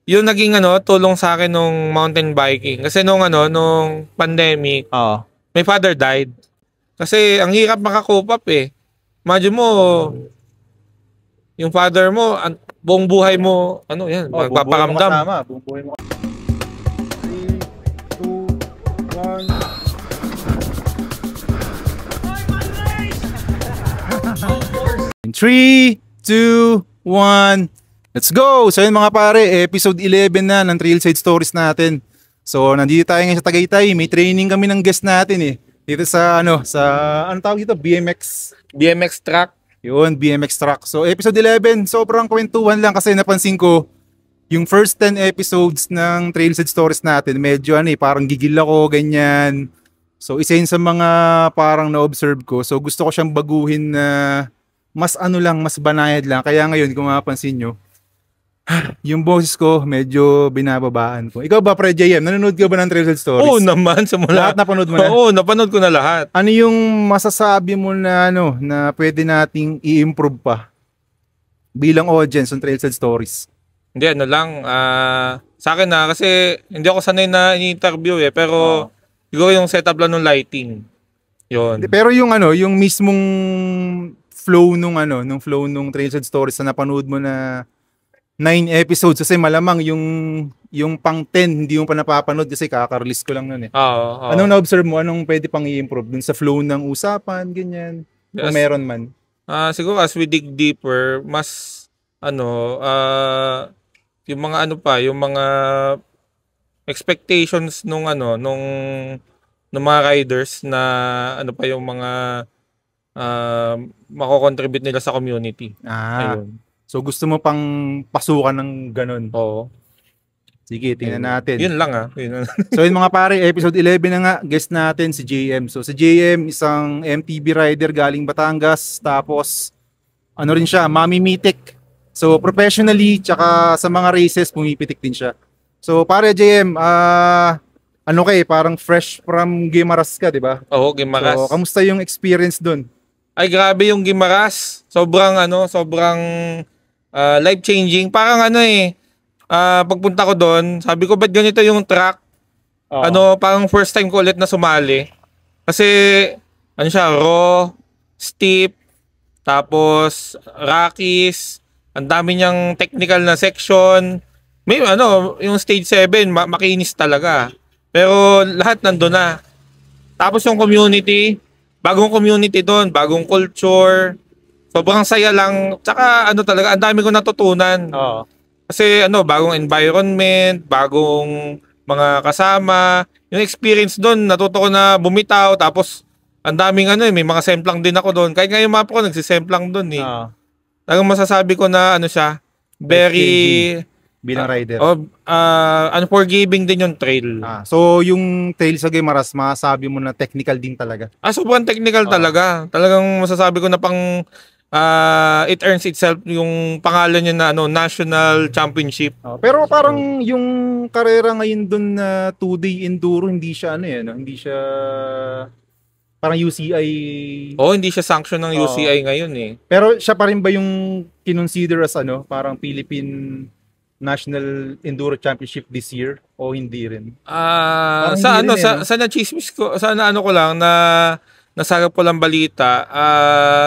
yung naging tulong sa akin nung mountain biking. Kasi nung pandemic, my father died. Kasi ang hirap makakope up eh. Imagine mo, yung father mo, buong buhay mo, magpaparamdam. Buong buhay mo. 3, 2, 1. 3, 2, 1. Let's go! So yun mga pare, episode 11 na ng Trailside Stories natin. So nandito tayo ngayon sa Tagaytay, may training kami ng guest natin eh. Dito sa ano tawag dito? BMX track. Yun, BMX track. So episode 11, sobrang kwentuhan lang kasi napansin ko yung first 10 episodes ng Trailside Stories natin, medyo parang gigil ako, ganyan. So isa yun sa mga parang na-observe ko. So gusto ko siyang baguhin na mas mas banayad lang. Kaya ngayon, kung mapapansin nyo, yung boses ko, medyo binababaan ko. Ikaw ba, Pre JM? Nanonood ka ba ng Trailside Stories? Oo naman, simula. Lahat napanood mo na? Oo, napanood ko na lahat. Ano yung masasabi mo na na pwede nating i-improve pa bilang audience ng Trailside Stories? Hindi, sa akin kasi hindi ako sanay na in-interview pero siguro yung setup lang ng lighting. Yun. Pero yung yung mismong flow nung Trailside Stories na napanood mo na 9 episodes, kasi malamang yung pang 10 hindi mo pa napapanood kasi kaka-release ko lang nun eh. Oo. Anong na-observe mo? Anong pwede pang i-improve dun sa flow ng usapan, ganyan? Kung meron man. Siguro as we dig deeper, mas yung mga yung mga expectations nung mga riders na yung mga mako-contribute nila sa community. Ayun. So gusto mo pang pasukan ng ganun? Oo. Sige, tingnan natin. Yun lang So yun mga pare, episode 11 na nga, guest natin si JM. So si JM, isang MTB rider galing Batangas, tapos rin siya, mamimitik. So professionally, tsaka sa mga races, pumipitik din siya. So pare JM, parang fresh from Guimaras ka, di ba? Oo, Guimaras. So kamusta yung experience dun? Ay, grabe yung Guimaras. Sobrang life-changing. Parang pagpunta ko doon, sabi ko, ba't ganito yung track? Parang first time ko ulit na sumali. Kasi, siya, raw, steep, tapos, rockies, ang dami niyang technical na section. May, yung stage 7, makinis talaga. Pero, lahat nandun na. Tapos yung community, bagong community doon, bagong culture, sobrang saya lang. Tsaka talaga, ang dami ko natutunan. Kasi bagong environment, bagong mga kasama. Yung experience doon, natuto ko na bumitaw. Tapos, ang daming may mga semplang din ako doon. Kahit ngayon mapa ko, nagsisemplang doon eh. Talagang masasabi ko na siya, very... bilang rider. Unforgiving din yung trail. So, yung trail sa Guimaras, masasabi mo na technical din talaga? Sobrang technical talaga. Talagang masasabi ko na it earns itself yung pangalan niya na National Championship. Pero parang yung karera ngayon dun na 2-day enduro, hindi siya hindi siya parang UCI. Hindi siya sanction ng UCI ngayon eh. Pero siya pa rin ba yung kinonsider as parang Philippine National Enduro Championship this year o hindi rin? Sa na-chismis ko, ko lang na nasagap ko lang balita.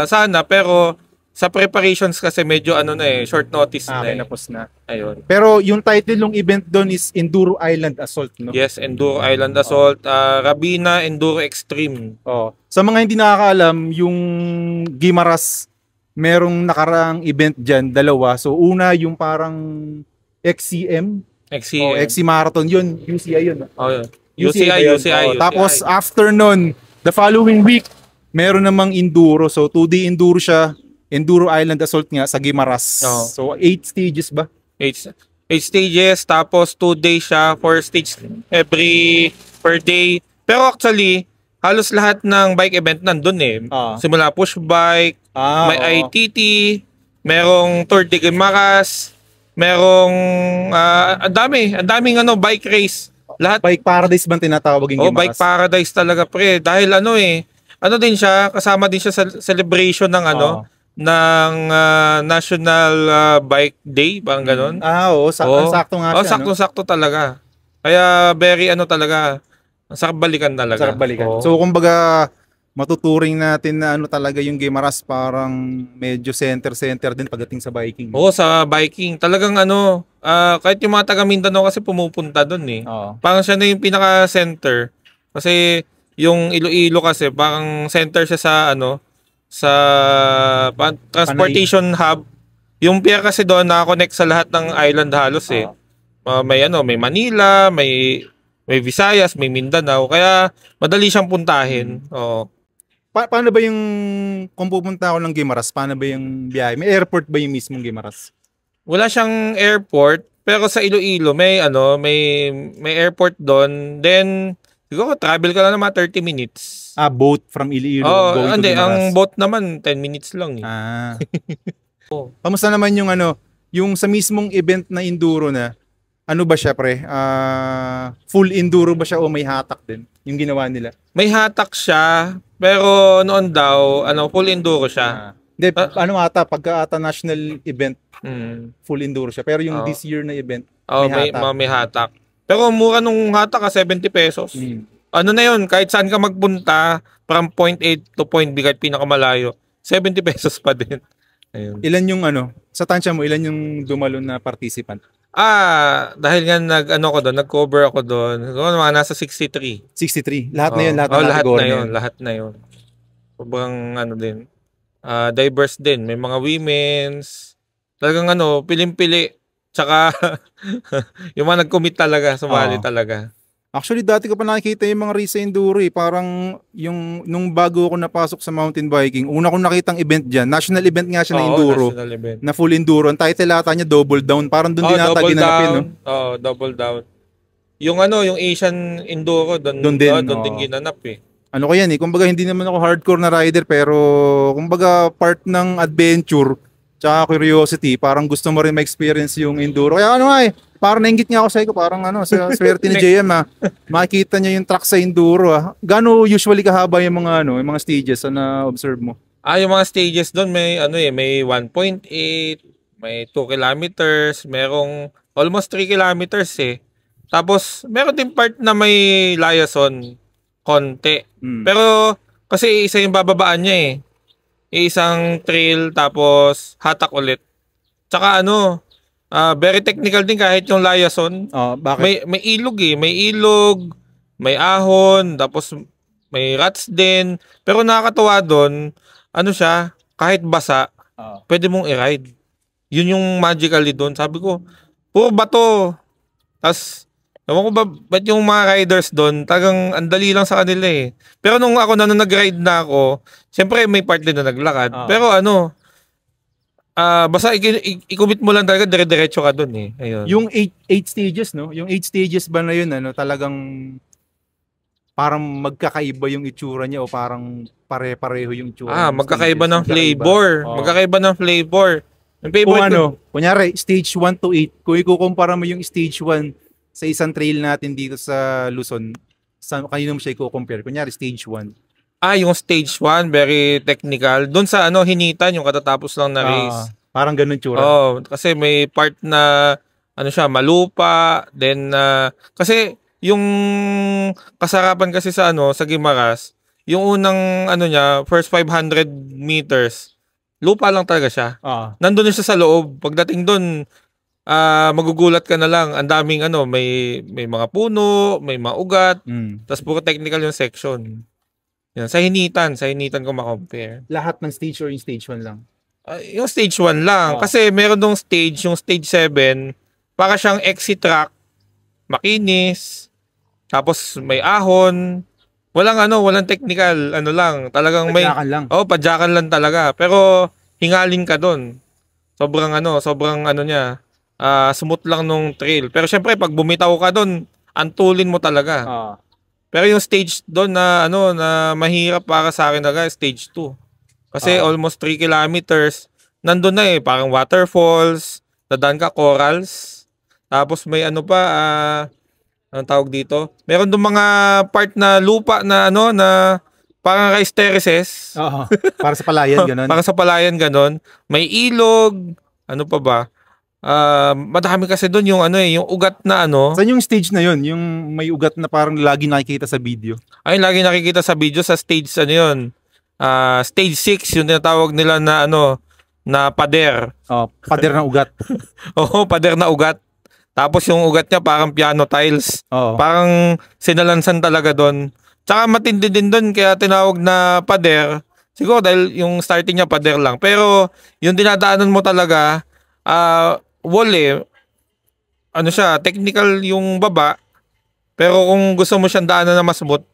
Sana, pero sa preparations kasi medyo short notice na. Napos na. Ayun. Pero yung title ng event doon is Enduro Island Assault, no? Yes, Enduro Island Assault, Rabina Enduro Extreme. Sa mga hindi nakakaalam, yung Guimaras, merong nakaraang event dyan, dalawa. So una yung parang XCM. XC Marathon yun, UCI yun. UCI. Tapos after nun, the following week, meron namang enduro. So 2-day enduro siya. Enduro Island Assault nga sa Guimaras. So 8 stages ba? 8 stages, tapos 2 days siya, 4 stages per day. Pero actually, halos lahat ng bike event nandun eh. Simula push bike, may ITT, merong Tour de Guimaras, merong ang daming bike race. Lahat Bike Paradise bang tinatawag yung Guimaras? Bike Paradise talaga pre, dahil din siya, kasama din siya sa celebration ng National Bike Day, parang ganun. Oo, sakto nga Oh, siya, no? sakto-sakto talaga. Kaya very ano talaga, sarap balikan talaga. Sarap balikan. Oo. So, kumbaga, matuturing natin na ano talaga yung Guimaras, parang medyo center-center din pagdating sa biking. Oo, sa biking. Talagang ano, kahit yung mga taga Mindanao kasi pumupunta doon eh. Oo. Parang siya na yung pinaka-center. Kasi yung Iloilo kasi parang center siya sa ano, sa transportation hub. Yung pier kasi doon nakakonect sa lahat ng island halos eh. May ano, may Manila, may Visayas, may Mindanao. Kaya madali siyang puntahin. Oo. Paano ba yung, kung pupunta ako ng Guimaras, paano ba yung biyahe? May airport ba yung mismong Guimaras? Wala siyang airport, pero sa Iloilo may ano, may airport doon. Then siguro travel ka lang ng mga 30 minutes. Boat from Iloilo going to Hindi, Guimaras. ang boat naman 10 minutes lang eh. Kamusta naman yung ano, yung sa mismong event na enduro na, ano ba siya pre? Full enduro ba siya o may hatak din? Yung ginawa nila? May hatak siya, pero noon daw, ano, full enduro siya. Hindi, ano ata, pagka ata national event, full enduro siya. Pero yung Oo. this year na event, may hatak. Pero mura nung hatak 70 pesos. Ano na yun, kahit saan ka magpunta, from point A to point B, kahit pinakamalayo, 70 pesos pa din. Ayun. Ilan yung ano, sa tansya mo, ilan yung dumalon na participant? Dahil nga nag-cover ako doon. Siguro mga nasa 63. 63. Lahat na yun, lahat na lahat na yun. Sobrang ano din. Diverse din. May mga women's. Talagang ano, piling-pili. Tsaka yung mga nag-commit talaga, sumali talaga. Actually, dati ko pa nakikita yung mga race sa enduro eh. Parang yung nung bago ako napasok sa mountain biking, una kong nakitang event dyan. National event nga siya na enduro. Na full enduro. Ang title ata niya Double Down. Parang doon din ata ginanapin, no? Double Down. Yung ano, yung Asian Enduro, doon din ginanap eh. Ano ko yan eh. Kumbaga hindi naman ako hardcore na rider pero kumbaga part ng adventure tsaka curiosity. Parang gusto mo rin ma-experience yung enduro. Kaya ano nga eh. Parang nainggit nga ako sa ko, parang ano, sa swerte ni JM makikita niya yung truck sa enduro Gano usually kahaba yung mga ano, yung mga stages na observe mo? Yung mga stages doon may ano eh, may 1.8, may 2 kilometers, merong almost 3 kilometers eh. Tapos meron din part na may liaison konti. Pero kasi isa yung bababaan niya eh. Isang trail tapos hatak ulit. Tsaka ano, very technical din kahit yung liaison. Bakit? May ilog eh. May ilog, may ahon, tapos may ruts din. Pero nakakatawa doon, ano siya, kahit basa, pwede mong i-ride. Yun yung magically doon. Sabi ko, puro bato. Tapos, ewan ko ba't yung mga riders doon, tagang andali lang sa kanila eh. Pero nung nag-ride na ako, siyempre may part din na naglakad. Pero ano, basta i-commit mo lang talaga, dire-diretso ka dun eh. Ayun. Yung 8 stages, no? Yung 8 stages ba na yun, ano, talagang parang magkakaiba yung itsura niya o parang pare-pareho yung itsura? Magkakaiba ng flavor. Magkakaiba ng flavor. Kung ano, kunyari, stage 1 to 8, kung ikukumpara mo yung stage 1 sa isang trail natin dito sa Luzon, kanino mo siya i-compare? Kunyari, stage 1. Yung stage 1, very technical. Doon sa hinitan, yung katatapos lang na race. Parang ganun tsura. Kasi may part na, malupa. Then, kasi yung kasarapan kasi sa sa Guimaras, yung unang, first 500 meters, lupa lang talaga siya. Nandun siya sa loob. Pagdating doon, magugulat ka na lang. Ang daming, may mga puno, may mga ugat. Tapos puro technical yung section. Yan, sa hinitan ko ma-compare. Lahat ng stage or yung stage 1 lang? Yung stage 1 lang. Kasi meron dong stage, yung stage 7, para siyang exit track, makinis, tapos may ahon, walang technical, lang. Talagang padyakan lang. Padyakan lang talaga. Pero hingalin ka doon. Sobrang niya, smooth lang nung trail. Pero syempre, pag bumitaw ka doon, antulin mo talaga. Pero yung stage doon na na mahirap para sa akin talaga, stage 2. Kasi almost 3 kilometers, nandun na eh, parang waterfalls, dadaan ka corals, tapos may anong tawag dito? Meron doon mga part na lupa na na parang rice terraces. Oo. Para sa palayan, ganun. Para sa palayan, ganon. May ilog. Ano pa ba? Madami kasi doon yung ano yung ugat na ano. Saan yung stage na yun? Yung may ugat na parang lagi nakikita sa video? Ay, lagi nakikita sa video sa stage ano yun. Stage 6, yung tinatawag nila na ano, na pader. Oh, pader ng ugat. Oo, pader na ugat. Tapos yung ugat niya parang piano tiles. Oo. Parang sinalansan talaga doon. Tsaka matindi din doon kaya tinawag na pader. Siguro dahil yung starting niya pader lang. Pero yung dinadaanan mo talaga, wall ano siya, technical yung baba. Pero kung gusto mo siyang daanan na mas smooth,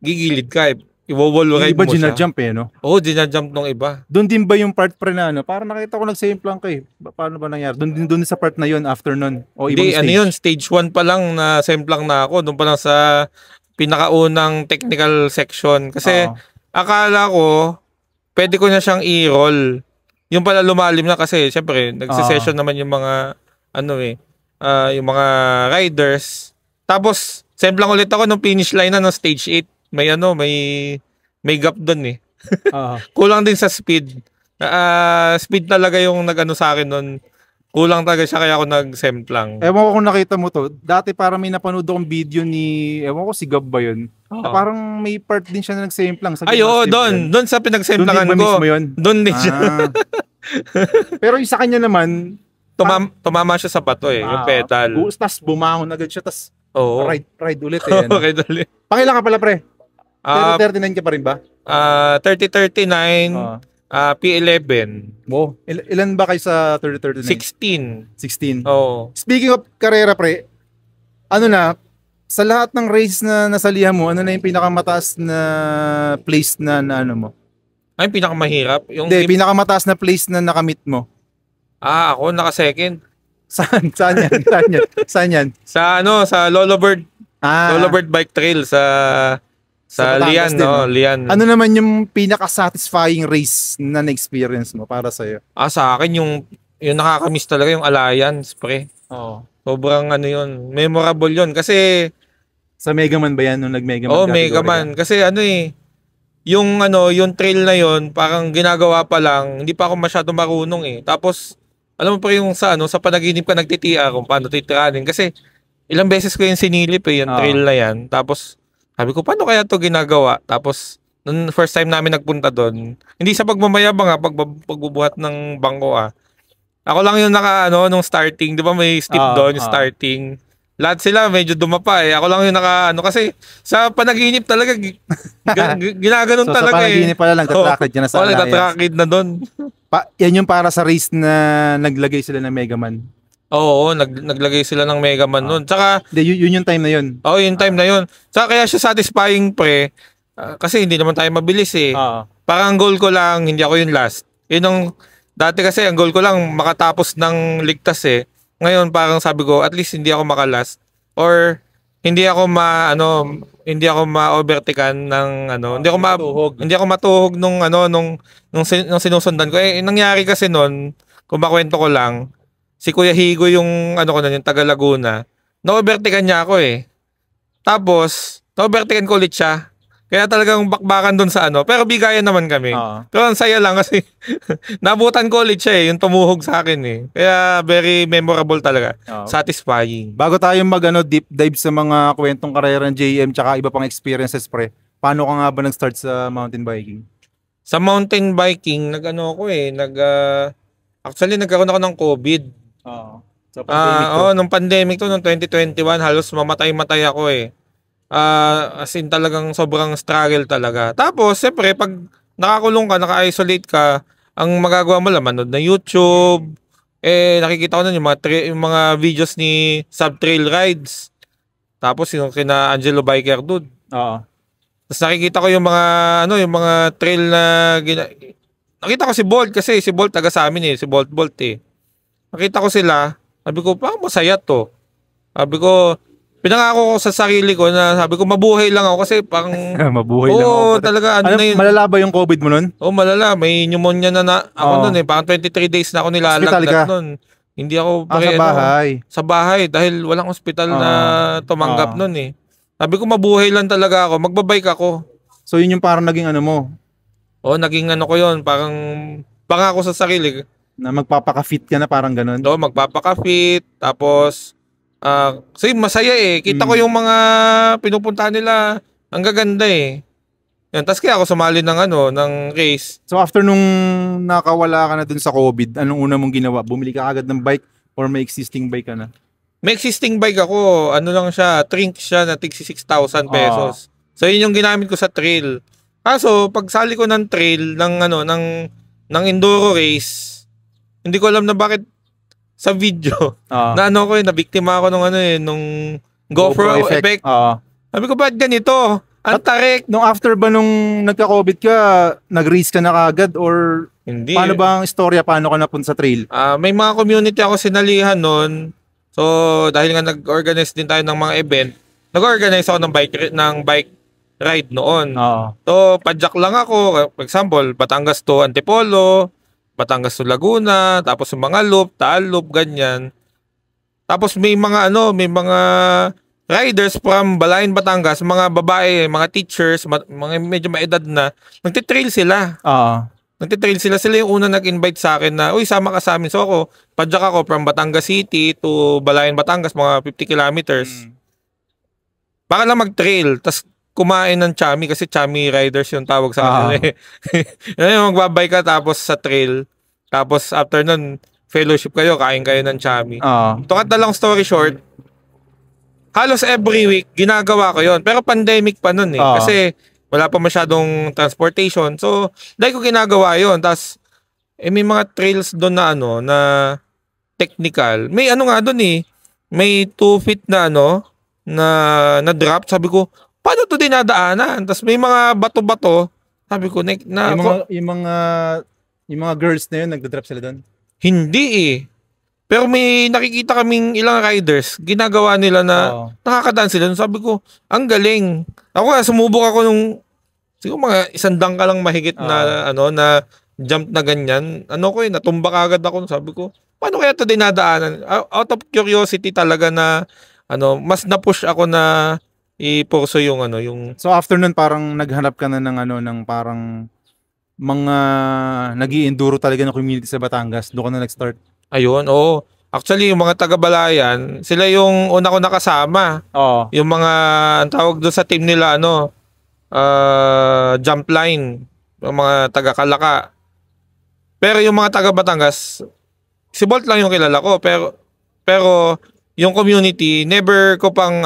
gigilid ka. Iwo-wall Yung ride iba mo siya. gina-jump no? Oo, gina-jump nung iba. Doon din ba yung part pre na ano? Parang nakita ko nag-same lang kayo. Paano ba nangyari? Doon sa part na yun after nun? O ibang Hindi, stage? ano yun, stage 1 pa lang na semplang na ako. Doon pa lang sa pinakaunang technical section. Kasi akala ko, pwede ko na siyang i-roll. Yung pala lumalim na kasi, syempre, nagsisession naman yung mga, yung mga riders. Tapos, semplang ulit ako nung finish line na ng stage 8. May gap doon Kulang din sa speed. Speed talaga yung nag-ano sa akin nun. Kulang talaga siya kaya ako nag-semplang. Ewan ko kung nakita mo to. Dati parang may napanood akong video ni, ewan ko si Gab ba yun? Na parang may part din siya na nag-semplang. Ay, oo, doon. Doon sa pinagsemplangan ko. Doon din ba mismo yun? Doon din siya. Pero yung sa kanya naman, tumama siya sa bato yung pedal. Tapos bumangon agad siya, tapos ride ulit Ride ulit. Pangilan ka pala pre? 30-39 ka pa rin ba? 30-39, P11. Wow. Ilan ba kayo sa 30-39? 16. 16. Oo. Speaking of karera pre, ano na, sa lahat ng race na nasalihan mo, ano na yung pinakamataas na place na ano mo? Ay, pinakamahirap? Hindi, pinakamataas na place na nakamit mo. Ako naka-second. Saan yan? Sa Lolo Bird. Lolo Bird Bike Trail sa Lian, Lian. Ano naman yung pinaka-satisfying race na na-experience mo para sa'yo? Sa akin yung nakakamiss talaga yung Alliance, pre. Oo. Sobrang yun. Memorable yun. Kasi sa Megaman ba yan nung nag-Megaman? Oo, Megaman. Kasi yung trail na yun, parang ginagawa pa lang, hindi pa ako masyado marunong Tapos, alam mo pa yung sa panaginip ka nagtitiya kung paano titiranin. Kasi, ilang beses ko yung sinilip yung trail na yan. Tapos, sabi ko, paano kaya to ginagawa? Tapos, nung first time namin nagpunta doon, hindi sa pagmamayabang pagbubuhat ng bangko Ako lang yung nung starting, di ba may steep doon, yung starting. Lahat sila medyo dumapa Ako lang yung kasi sa panaginip talaga, ginaganon so, talaga sa panaginip pala lang, nagtatracked ka na sa Alliance. Nagtatracked na doon. Yan yung para sa race na naglagay sila ng Megaman. Oo, naglagay sila ng Megaman noon. Tsaka yun yung time na yun. Oo, yung time na yun. Tsaka kaya siya satisfying pre, kasi hindi naman tayo mabilis Parang ang goal ko lang, hindi ako yung last. Dati kasi ang goal ko lang makatapos ng ligtas Ngayon parang sabi ko, at least hindi ako makalast or hindi ako ma-overtaken ng hindi ako matuhog nung sinusundan ko. Nangyari kasi noon, kung makwento ko lang, si Kuya Higo yung yung taga Laguna. Na-overtaken niya ako Tapos, na-overtaken ko ulit siya. Kaya talagang bakbakan doon sa pero bigayan naman kami. Pero ang saya lang kasi nabutan ko ulit siya yung tumuhog sa akin Kaya very memorable talaga. Satisfying. Bago tayo deep dive sa mga kwentong karera ng JM tsaka iba pang experiences pre, paano ka nga ba nag-start sa mountain biking? Sa mountain biking, actually nagkaroon ako ng COVID. Sa pandemic nung pandemic noong 2021, halos mamatay-matay ako as in talagang sobrang struggle talaga. Tapos, siyempre, pag nakakulong ka, naka-isolate ka, ang magagawa mo lang, manood na YouTube, nakikita ko na yung mga videos ni Subtrail Rides. Tapos, yung kina Angelo Biker Dude. Tapos nakikita ko yung mga trail na nakita ko si Bolt kasi si Bolt taga sa amin si Bolt. Nakita ko sila, sabi ko, parang masaya to. Sabi ko, pinangako ko sa sarili ko na sabi ko mabuhay lang ako kasi parang mabuhay lang ako. Oo, talaga na yun. Malala ba yung COVID mo nun? Oo, malala. May pneumonia na ako nun parang 23 days na ako nilalagdat nun. Hindi ako sa bahay. Sa bahay dahil walang ospital na tumanggap nun Sabi ko mabuhay lang talaga ako, magbabike ako. So yun yung parang naging ano mo, Naging ano ko yun, parang pangako sa sarili. na magpapaka-fit ka na parang ganun. Magpapaka-fit, tapos, kasi masaya eh. Kita ko yung mga pinupuntahan nila, ang gaganda eh. Yan, tas kaya ako sumali ng race. So after nung nakawala ka na dun sa COVID, anong una mong ginawa? Bumili ka agad ng bike or may existing bike ka na? May existing bike ako, lang siya, trink siya na tig 6,000 pesos. So yun yung ginamit ko sa trail. Kaso pag sali ko ng trail ng enduro race, hindi ko alam na bakit sa video na nabiktima ako nung GoPro effect. Sabi ko, ba't ganito? Ang tarik. Nung after ba nung nagka-COVID ka, nag-race ka na kagad or hindi? Paano ba ang istorya? Paano ka napunta sa trail? May mga community ako sinalihan noon. So, dahil nga nag-organize din tayo ng mga event, nag-organize ako ng bike ride noon. So, padjak lang ako. For example, Batangas to Antipolo, Batangas to Laguna, tapos yung mga loop, Taal loop, ganyan. Tapos may mga riders from Balayan, Batangas, mga babae, mga teachers, mga medyo maedad na, nagtitrail sila. Nagtitrail sila. Sila yung una nag-invite sa akin na, uy, sama ka sa amin. So ako, padjak ako from Batangas City to Balayan, Batangas, mga 50 kilometers. Para lang mag-trail. Tapos kumain ng chami kasi chami riders yung tawag sa kanila eh. Magbabay ka tapos sa trail. Tapos after nun, fellowship kayo, kain kayo ng chami. To cut na lang story short, halos every week, ginagawa ko yon. Pero pandemic pa nun eh. Kasi wala pa masyadong transportation. So, dahil ko ginagawa yon. Tapos, may mga trails doon na technical. May nga doon eh. May 2 feet na na drop. Sabi ko, paano to dinadaanan? Tapos may mga bato-bato. Sabi ko, yung mga girls na yun, nagda-drop sila doon? Hindi eh. Pero may nakikita kaming ilang riders, ginagawa nila na nakakadaan sila. Sabi ko, ang galing. Ako sumubok ako siguro mga 100 ka lang mahigit na na jump na ganyan. Natumba kagad ako. Sabi ko, paano kaya ito dinadaanan? Out of curiosity talaga na mas na-push ako na i-pursue yung So after nun parang naghanap ka na ng parang mga nag-i-enduro talaga ng community sa Batangas. Doon ka na nag-start. Ayun, oo. Actually, yung mga taga-Balayan, sila yung una ko nakasama. Yung mga, ang tawag doon sa team nila, jump line. Yung mga taga-Kalaka. Pero yung mga taga-Batangas, si Bolt lang yung kilala ko. Pero yung community, never ko pang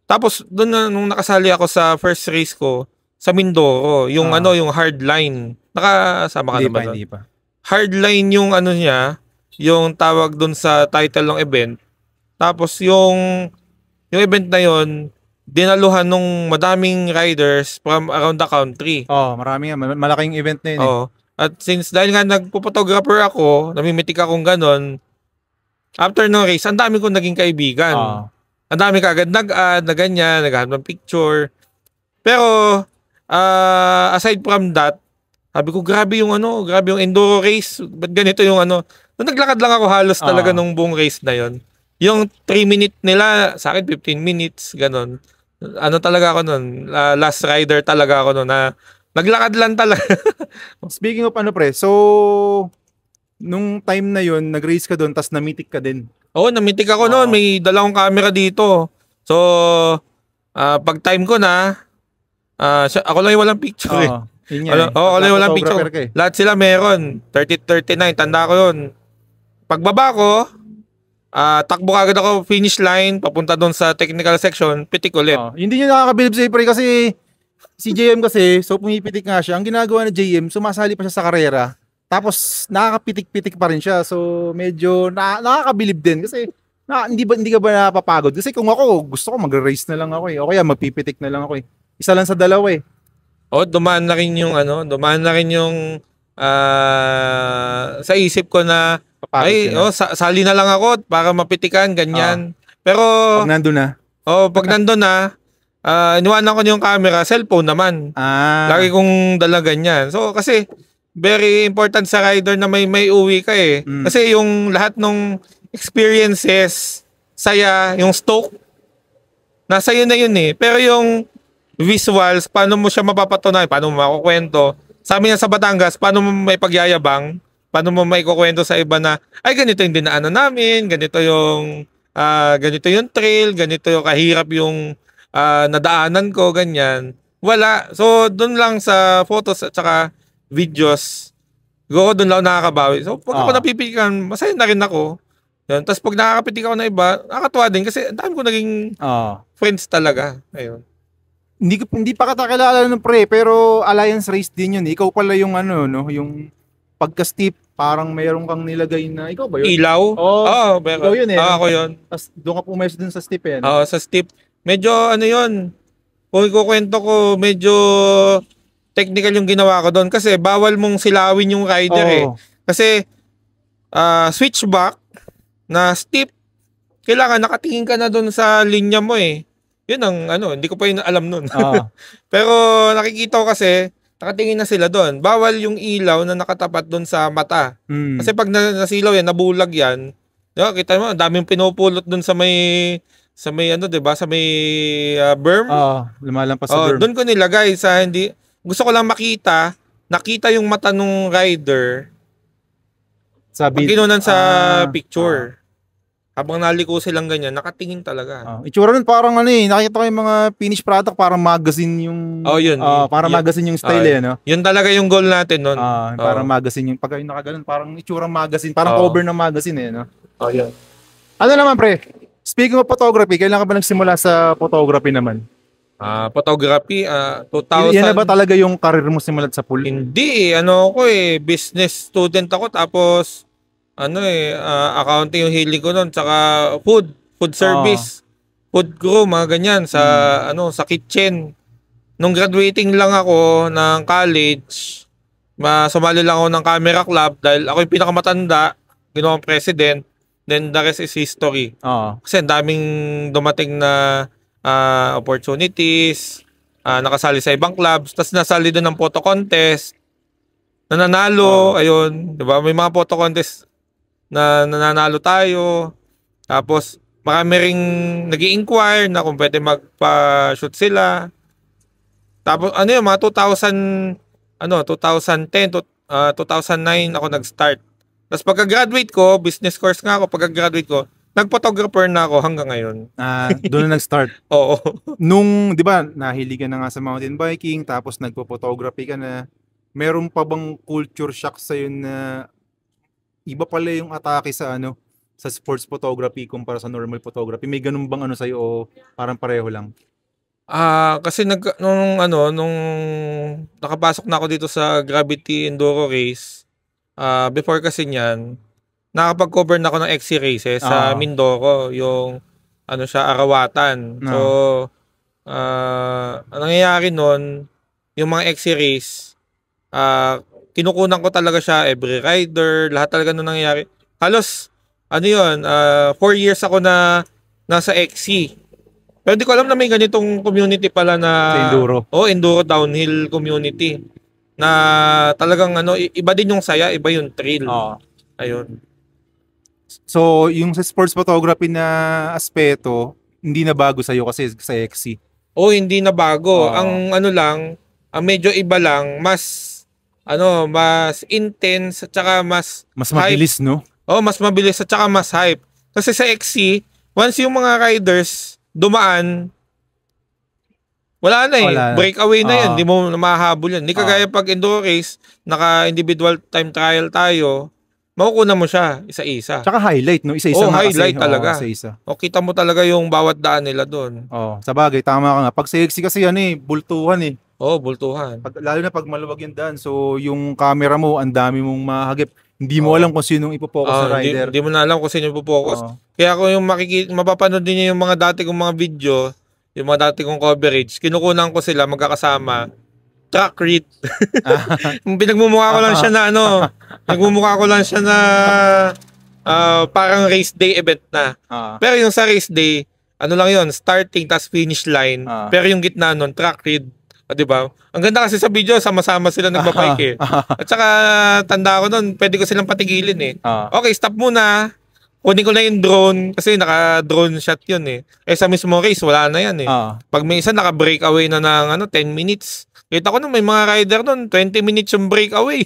Tapos, doon nung nakasali ako sa first race ko, sa Mindoro, yung yung hardline. Nakasama ka naman doon? Hindi pa. Hardline yung niya, yung tawag dun sa title ng event. Tapos yung event na yon dinaluhan nung madaming riders from around the country. Marami nga. Malaking event na yun. At since dahil nga nagpo-photographer ako, namimitik akong ganon, after no race, ang dami kong naging kaibigan. Ang dami kagad nag-add, na ganyan, naghahanap ng picture. Pero, aside from that, sabi ko, grabe yung enduro race. Ba't ganito yung Nung naglakad lang ako halos talaga nung buong race na yon. Yung 3 minute nila, sa akin 15 minutes, ganon. Talaga ako nun, last rider talaga ako nun, na naglakad lang talaga. Speaking of pre, so, nung time na yon nag-race ka doon, tas namitik ka din. Namitik ako noon. May dalawang camera dito. So, pag time ko na, ako lang yung walang picture eh. Ako lang yung walang picture. Lahat sila meron. 30-39, tanda ko yun. Pagbaba ko, takbo agad ako finish line, papunta doon sa technical section, pitik ulit. Hindi nyo nakakabilib sa pre kasi si JM kasi, so pumipitik nga siya. Ang ginagawa na JM, sumasali pa siya sa karera. Tapos nakakapitik-pitik pa rin siya. So medyo nakakabilib din kasi hindi ka ba napapagod? Kasi kung ako, gusto ko mag-race na lang ako eh. O kaya magpipitik na lang ako eh. Isa lang sa dalawa eh. Dumaan na rin yung sa isip ko na sali na lang ako para mapitikan, ganyan. Pero pag nandun na. Pag nandun na, iniwanan ko yung camera, cellphone naman. Lagi kong dala ganyan. So kasi very important sa rider na may uwi ka eh. Kasi yung lahat ng experiences, saya, yung stoke, nasa yun na yun eh. Pero yung visuals, paano mo siya mapapatunayan, paano mo makukwento. Sa amin sa Batangas, paano mo may pagyayabang, paano mo may kukwento sa iba na, ay ganito yung dinaanan namin, ganito yung trail, ganito yung kahirap yung nadaanan ko, ganyan. Wala. So, doon lang sa photos at saka videos, doon lang ako nakakabawi. So, pag ako napipilikan, masaya na rin ako. Yan. Tapos pag nakakapitik ako ng iba, nakakatuwa din kasi ang dami ko naging friends talaga. Ayun. Hindi pa kita kilala ng pre, pero Alliance Race din yun. Ikaw pala yung yung pagka-steep, parang mayroon kang nilagay na, ikaw ba yun? Ilaw? Oo, ikaw yun eh. Ako yun. Tapos doon ka pumesto dun sa steep eh. Oo, sa steep. Medyo yun, kung ikukwento ko, medyo technical yung ginawa ko doon kasi bawal mong silawin yung rider eh. Kasi switchback na steep, kailangan nakatingin ka na doon sa linya mo eh. Yun ang hindi ko pa yun alam nun. Pero nakikita ko kasi, nakatingin na sila doon. Bawal yung ilaw na nakatapat doon sa mata. Kasi pag nasilaw yan, nabulag yan, kita mo, daming pinupulot doon sa may 'di ba? Sa may berm. Lumalampas sa berm. Doon ko nilagay sa hindi gusto ko lang nakita yung mata nung rider. Pag kinunan sa picture. Habang naliko silang ganyan, nakatingin talaga. Itsura nun parang nakita ko yung mga finished product, parang magazine yung... yun. Parang magazine yung style no? Yun talaga yung goal natin nun. Parang magazine yung, pag yung nakaganon, parang itsura magazine, parang cover ng magazine no? Yun. Ano naman pre, speaking of photography, kailan ka ba nagsimula sa photography naman? Photography, 2000... Yan na ba talaga yung career mo simulat sa pool? Hindi, business student ako, tapos... accounting yung hilig ko noon, tsaka food service, food crew, mga ganyan sa sa kitchen. Nung graduating lang ako ng college, sumali lang ako ng camera club dahil ako yung pinakamatanda, ginawang president, then the rest is history. Kasi ang daming dumating na opportunities, nakasali sa ibang clubs, tapos nasali doon ng photo contest, nananalo, ayun, 'di ba? May mga photo contest na nananalo tayo. Tapos marami ring nag-i-inquire na kung pwede magpa-shoot sila. Tapos mga 2010 to 2009 ako nag-start. Tapos pagka-graduate ko, business course nga ako, pagka-graduate ko, nag-photographer na ako hanggang ngayon. Doon na nag-start. Oo. Nung, 'di ba, nahilig ka na nga sa mountain biking, tapos nagpo-photography ka na. Meron pa bang culture shock sa na iba pala yung atake sa sa sports photography kumpara sa normal photography? May ganun bang sa'yo o parang pareho lang? Kasi nung nakapasok na ako dito sa Gravity Enduro Race, before kasi niyan, nakapag-cover na ako ng XC races sa Mindoro, yung Arawatan. So, ang nangyayari nun, yung mga XC race, kinukunan ko talaga siya, every rider, lahat talaga nung nangyayari. Halos, 4 years ako na nasa XC. Pero hindi ko alam na may ganitong community pala na... Sa Enduro? Enduro downhill community. Na talagang iba din yung saya, iba yung thrill. Ayun. So, yung sa sports photography na aspeto, hindi na bago sa'yo kasi sa XC? Hindi na bago. Ang ang medyo iba lang, mas intense at saka mas mabilis, no? Mas mabilis at saka mas hype. Kasi sa XC, once yung mga riders dumaan, wala na eh. Breakaway na yan. Hindi mo mahahabol yan. Hindi kagaya pag enduro race, naka-individual time trial tayo, makukuha mo siya isa-isa. Tsaka highlight, no? Isa-isa na highlight kasi. talaga. Isa-isa. Kita mo talaga yung bawat daan nila doon. Sa bagay, tama ka nga. Pag sa XC kasi bultuhan eh. Bultuhan. Lalo na pag maluwag yung daan. So, yung camera mo, ang dami mong mahagip. Hindi mo alam kung sinong ipopokus sa rider. Hindi mo na alam kung sino ipopokus. Kaya kung yung mapapanood din niyo yung mga dati kong mga video, yung mga dati kong coverage, kinukunan ko sila magkakasama. Track read. Pinagmumukha ko lang siya na nagmumukha ko lang siya na parang race day event na. Pero yung sa race day, lang yun, starting tas finish line. Pero yung gitna nun, track read. Diba? Ang ganda kasi sa video, sama-sama sila nagbabike eh. At saka, tanda ko nun, pwede ko silang patigilin eh. Okay, stop muna. kunin ko na yung drone kasi naka-drone shot yun eh. Eh sa mismo race, wala na yan eh. Pag may isa naka-breakaway na ng 10 minutes. Kita ko nung may mga rider nun, 20 minutes yung breakaway.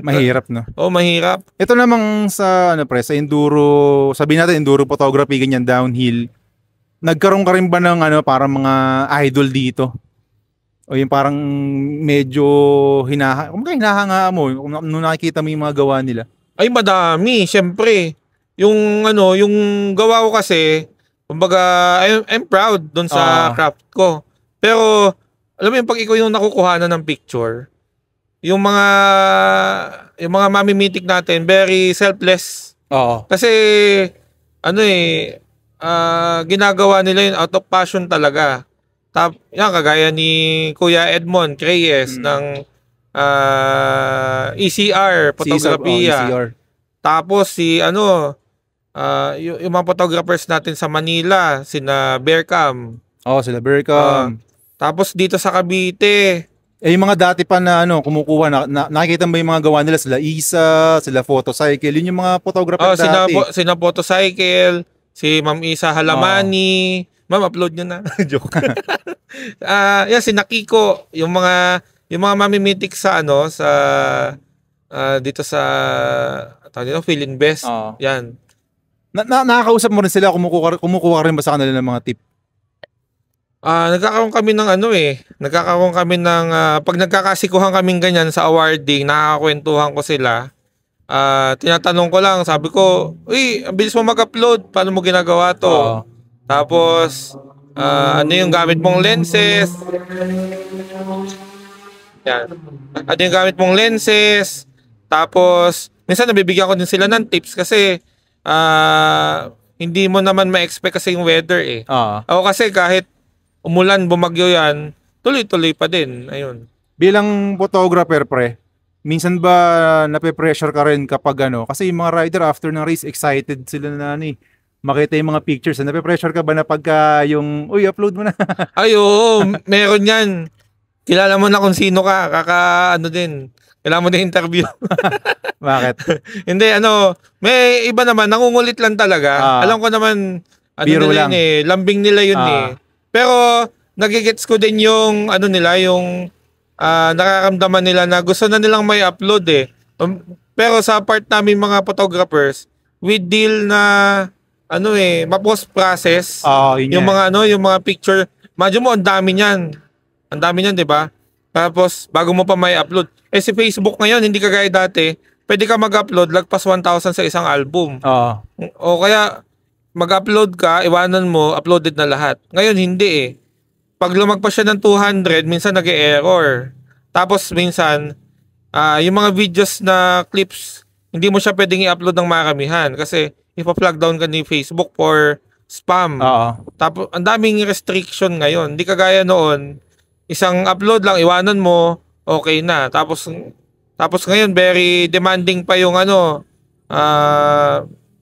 Mahirap, no? Oo, mahirap. Ito namang sa, sa enduro, sabihin natin enduro photography, ganyan, downhill. Nagkaroon ka rin ba ng parang mga idol dito? O yung parang medyo hinahanga mo nung nakikita mo yung mga gawa nila? Ay, madami. Siyempre, yung yung gawa ko kasi, kumbaga, I'm proud doon sa craft ko. Pero, alam mo yung pag ikaw yung nakukuhanan ng picture, yung mga mamimitik natin, very selfless. Kasi, ginagawa nila yun out of passion talaga. Yan, kagaya ni Kuya Edmond Reyes ng ECR Photography. Tapos yung mga photographers natin sa Manila, sina Bearcam. Sila Bearcam. Tapos dito sa Cavite. Yung mga dati pa na kumukuha nakikita mo yung mga gawa nila, sila Isa, sila Photocycle, yun yung mga photographer dati. Sina Photocycle, si Ma'am Isa Halamani. Ma'am, upload nyo na. Joke. Yan, si Nakiko, yung mga mamimitik sa dito sa Philinvest. Yan. Nakakausap mo rin sila, kumukuha rin ba sa kanila ng mga tip? Nagkakaroon kami ng pag nagkakasikuhan kaming ganyan sa awarding, nakakakwentuhan ko sila. Tinatanong ko lang, sabi ko, uy, ang bilis mo mag-upload, paano mo ginagawa to? Tapos, ano yung gamit mong lenses? Yan. Ano yung gamit mong lenses? Tapos, minsan nabibigyan ko din sila ng tips kasi hindi mo naman ma-expect kasi yung weather eh. Ako kasi kahit umulan, bumagyo yan, tuloy-tuloy pa din. Ayun. Bilang photographer, pre, minsan ba nape-pressure ka rin kapag kasi yung mga rider after ng race, excited sila na makita yung mga pictures. Nape-pressure ka ba na pagka yung, uy, upload mo na? Ay, oo, meron yan. Kilala mo na kung sino ka, din. Kailangan mo na interview. Bakit? Hindi, may iba naman, nangungulit lang talaga. Alam ko naman, biro nila lang. Lambing nila yun eh. Pero, nagigets ko din yung, nakaramdaman nila na gusto na nilang may upload eh. Pero sa part namin mga photographers, we deal na, ma-post process. Yung mga picture, medyo mo, ang dami niyan. Ang dami niyan, di ba? Tapos, bago mo pa may upload. Si Facebook ngayon, hindi kagaya dati, pwede ka mag-upload, lagpas 1,000 sa isang album. O kaya, mag-upload ka, iwanan mo, uploaded na lahat. Ngayon, hindi eh. Pag lumagpas siya ng 200, minsan nag-e-error. Tapos, minsan, yung mga videos na clips, hindi mo siya pwedeng i-upload ng maramihan kasi ipa-flag down ka ni Facebook for spam. Tapos, ang daming restriction ngayon. Hindi kagaya noon, isang upload lang, iwanan mo, okay na. Tapos ngayon, very demanding pa yung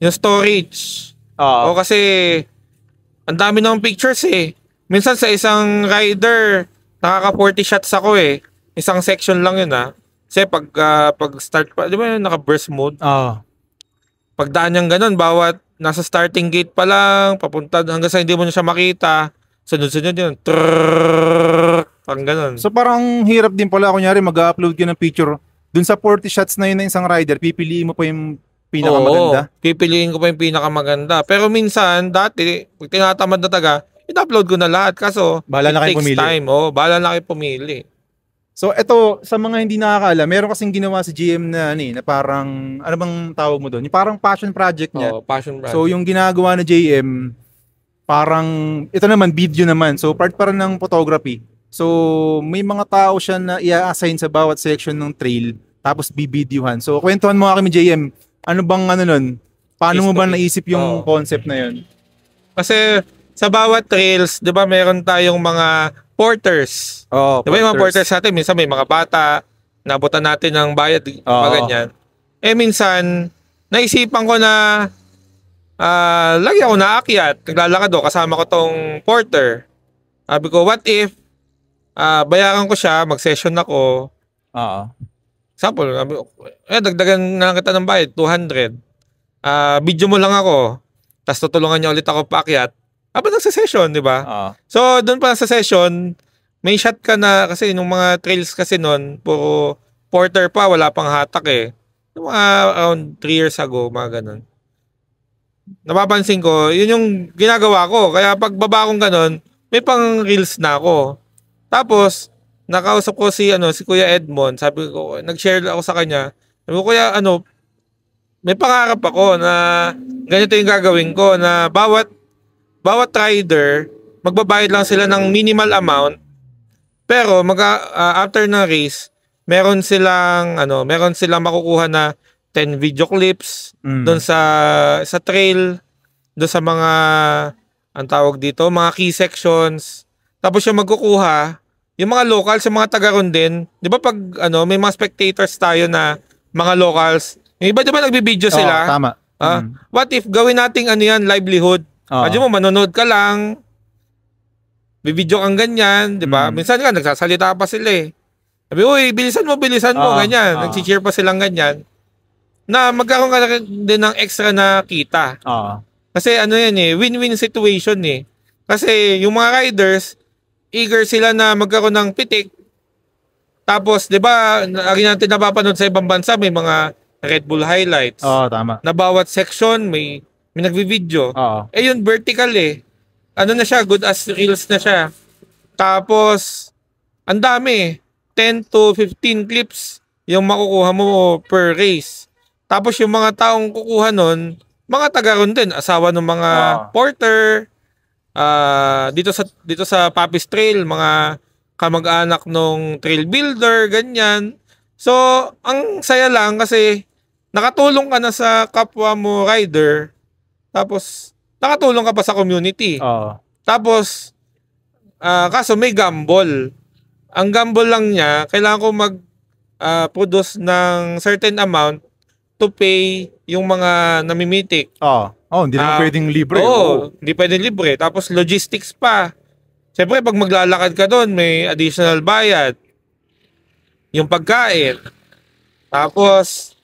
yung storage. O kasi, ang dami ng pictures eh. Minsan sa isang rider, nakaka 40 shots ako eh. Isang section lang yun Kasi pag start pa, di ba naka-burst mode? Pagdaan niyang ganun, bawat nasa starting gate pa lang, papunta hanggang sa hindi mo na siya makita, sunod-sunod yun. Parang ganun. So parang hirap din pala, kunyari mag-upload ka ng picture, dun sa 40 shots na yun ng isang rider, pipiliin mo pa yung pinakamaganda? Oo, pipiliin ko pa yung pinakamaganda. Pero minsan, dati, pag tinatamad na taga, in-upload ko na lahat. Kaso, bahala na kayo pumili. Time. Bahala na kayo pumili. So, ito, sa mga hindi nakakaalam, meron kasing ginawa si GM na parang, ano bang tawag mo doon? Yung parang passion project niya. Passion project. So, yung ginagawa na JM, parang, ito naman, video naman. So, part pa rin ng photography. So, may mga tao siya na i-assign sa bawat section ng trail, tapos bibidyohan. So, kwentuhan mo kami, JM, ano bang nun? Paano mo ba naisip yung concept na yun? Kasi, sa bawat trails, di ba, meron tayong mga porters. Di ba yung mga porters natin, minsan may mga bata, nabutan natin ng bayad, ganyan. Minsan, naisipan ko na, lagi ako naakyat, naglalakad ako, kasama ko tong porter. Sabi ko, what if, bayaran ko siya, mag-session ako. Example, dagdagan na kita ng bayad, 200. video mo lang ako, tapos tutulungan niya ulit ako paakyat, habang nagsa-session, di ba? So, doon pa sa session, may shot ka na, kasi nung mga trails kasi noon, puro porter pa, wala pang hatak eh. Yung mga around 3 years ago, mga ganun. Napapansin ko, yun yung ginagawa ko. Kaya pag baba kong ganun, may pang reels na ako. Tapos, nakausap ko si Kuya Edmond, sabi ko, nag-share ako sa kanya. Sabi ko, Kuya, may pangarap ako na ganito yung gagawin ko, na bawat rider, magbabayad lang sila ng minimal amount, pero after ng race, meron silang makukuha na 10 video clips doon sa trail, doon sa mga ang tawag dito, mga key sections. Tapos yung magkukuha, yung mga locals, yung mga taga-ron din, 'di ba pag may mga spectators tayo na mga locals, yung iba 'di ba nagbibideo sila? Tama. What if gawin nating yan, livelihood? Medyo mo manonood ka lang, bibidyo kang ganyan, 'di ba? Minsan nga nagsasalita pa sila eh. Sabi, uy, bilisan mo, ganyan. Nag-cheer pa silang ganyan. Na magkakaroon ka na din ng extra na kita. Kasi yan eh, win-win situation eh. Kasi yung mga riders, eager sila na magkaroon ng pitik. Tapos, di ba, lagi natin napapanood sa ibang bansa, may mga Red Bull highlights. Tama. Na bawat section, may nagvi-video. Yun, vertical eh. Na siya, good as reels na siya. Tapos, ang dami 10 to 15 clips yung makukuha mo per race. Tapos yung mga taong kukuha nun, mga taga-ron din, asawa ng mga porter, dito sa Papis Trail, mga kamag-anak nung trail builder, ganyan. So, ang saya lang kasi nakatulong ka na sa kapwa mo rider, tapos nakatulong ka pa sa community. Tapos, kaso may gamble. Ang gamble lang niya, kailangan ko mag-produce ng certain amount to pay yung mga namimitik. Hindi naman pwedeng libre. Hindi pwedeng libre. Tapos logistics pa. Siyempre, pag maglalakad ka doon, may additional bayad. Yung pagkain. Tapos,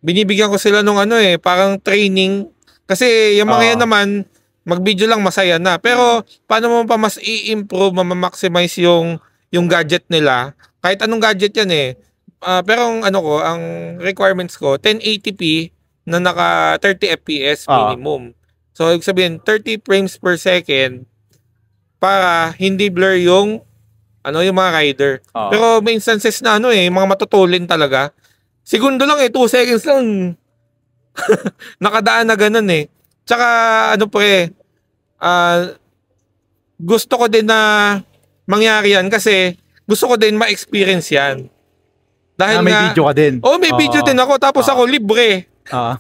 binibigyan ko sila nung parang training. Kasi yung mga yan naman, mag-video lang masaya na. Pero paano mo pa mas i-improve, ma-maximize yung gadget nila? Kahit anong gadget yan eh. Pero ang requirements ko, 1080p na naka 30 FPS minimum. So, ibig sabihin, 30 frames per second para hindi blur yung mga rider. Pero may instances na mga matutulin talaga. Segundo lang 2 seconds lang. Nakadaan na ganun eh. Tsaka gusto ko din na mangyari yan kasi gusto ko din ma-experience yan. Dahil may video ka din. May video din ako tapos ako libre.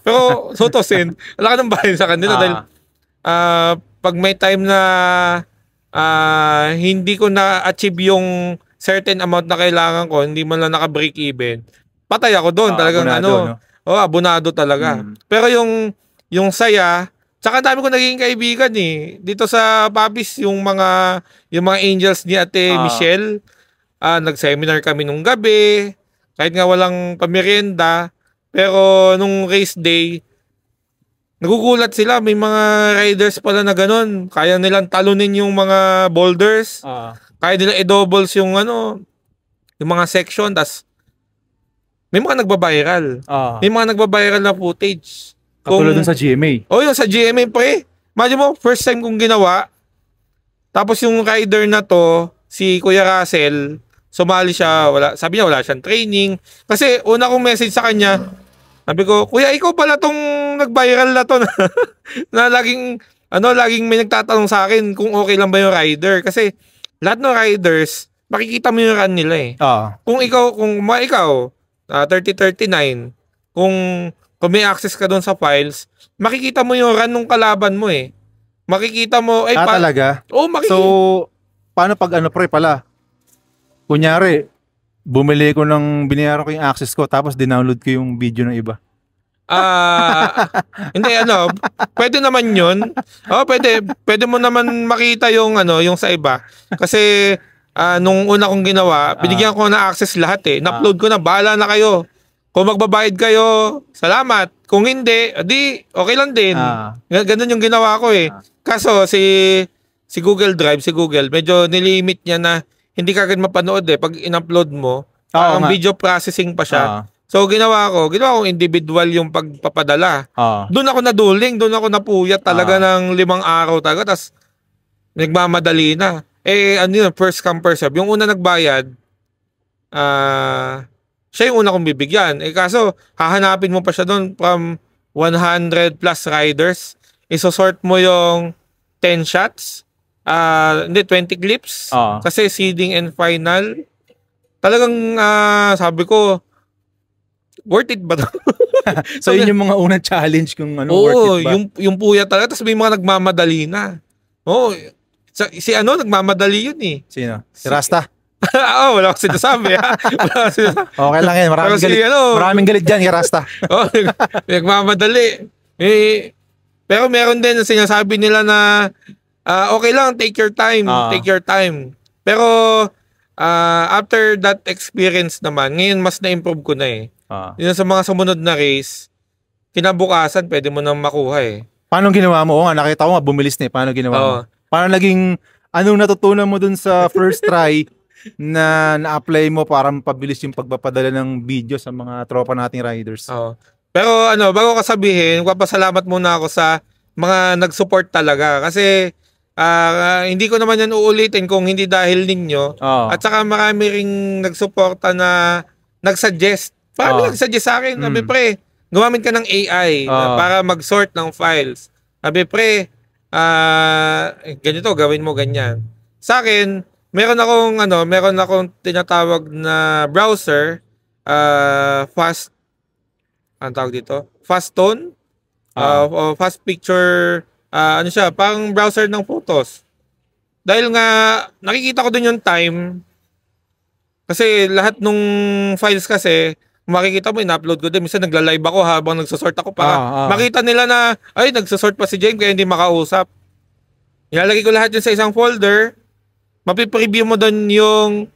Pero sutosin, wala ka nang bayan sa kanila dahil pag may time na hindi ko na-achieve yung certain amount na kailangan ko, hindi man lang naka-break even, patay ako doon. Talagang abonado, abonado talaga. Pero yung saya, tsaka dami ko naging kaibigan eh. Dito sa Papis, yung mga angels ni Ate Michelle, nag-seminar kami nung gabi, kahit nga walang pamerienda, pero nung race day, nagugulat sila, may mga riders pala na ganun. Kaya nilang talunin yung mga boulders. Kaya nila i-doubles yung mga section, tas may mga nagbabiral. May mga nagbabiral na footage. Katulad dun sa GMA. Yung sa GMA pre. Imagine mo, first time kong ginawa. Tapos yung rider na to, si Kuya Russell, sumali siya, sabi niya wala siyang training. Kasi una kong message sa kanya, sabi ko, Kuya, ikaw pala tong nag-viral na to na laging may nagtatanong sa akin kung okay lang ba yung rider. Kasi lahat ng riders, makikita mo yung run nila eh. Kung ikaw 3039, kung may access ka doon sa files, makikita mo yung run ng kalaban mo eh. Makikita mo talaga? Makikita. So, paano pag pre pala? Kunyari, bumili ko binayaran ko yung access ko tapos dinownload ko yung video ng iba. Hindi pwede naman 'yun. Pwede mo naman makita yung sa iba. Kasi nung una kong ginawa, binigyan ko na access lahat eh. Na-upload ko na, bahala na kayo. Kung magbabayad kayo, salamat. Kung hindi, di okay lang din. Ganun yung ginawa ko eh. Kaso si Google Drive, si Google, medyo nilimit niya na hindi ka agad mapanood eh. Pag in-upload mo, parang video processing pa siya. So ginawa ko individual yung pagpapadala. Doon ako naduling, doon ako napuyat talaga ng 5 araw talaga. Tapos nagmamadali na. Eh ano yun, first come first serve. Yung una nagbayad, siya yung una kong bibigyan. Eh kaso, hahanapin mo pa siya doon from 100 plus riders. Isosort mo yung 10 shots. Hindi, 20 clips. Kasi seeding and final. Talagang sabi ko, worth it ba? So yun yung mga unang challenge kung worth it ba? Yung puya talaga. Tapos may mga nagmamadali na. Si nagmamadali yun eh. Sino? Si Rasta? Wala akong sinasabi ha. Okay lang yan. Maraming galit dyan, Rasta. Nagmamadali. Pero meron din na sinasabi nila na okay lang, take your time. Take your time. Pero after that experience naman, ngayon mas na-improve ko na eh. Yun sa mga sumunod na race, kinabukasan pwede mo nang makuha eh. Paano ginawa mo? Nakita ko nga bumilis na eh. Paano ginawa mo? Paano naging, anong natutunan mo dun sa first try na na-apply mo para pabilis yung pagpapadala ng video sa mga tropa nating riders? Pero bago ko sabihin, papasalamat muna ako sa mga nag-support talaga. Kasi hindi ko naman yan uulitin kung hindi dahil ninyo. At saka marami ring nagsuporta na nag-suggest. Marami nag-suggest sa akin. Sabi, pre, gumamit ka ng AI para mag-sort ng files. Sabi, pre, ganito, gawin mo ganyan. Sa akin, meron akong tinatawag na browser, anong tawag dito? Fast Tone, Fast Picture, siya, pang browser ng photos. Dahil nga, nakikita ko dun yung time, kasi lahat nung files kasi, makikita mo, in-upload ko din. Minsan nagla-live ako habang nagsosort ako para makita nila na, ay, nagsosort pa si James kaya hindi makausap. Ilalagay ko lahat yun sa isang folder. Mapipreview mo doon yung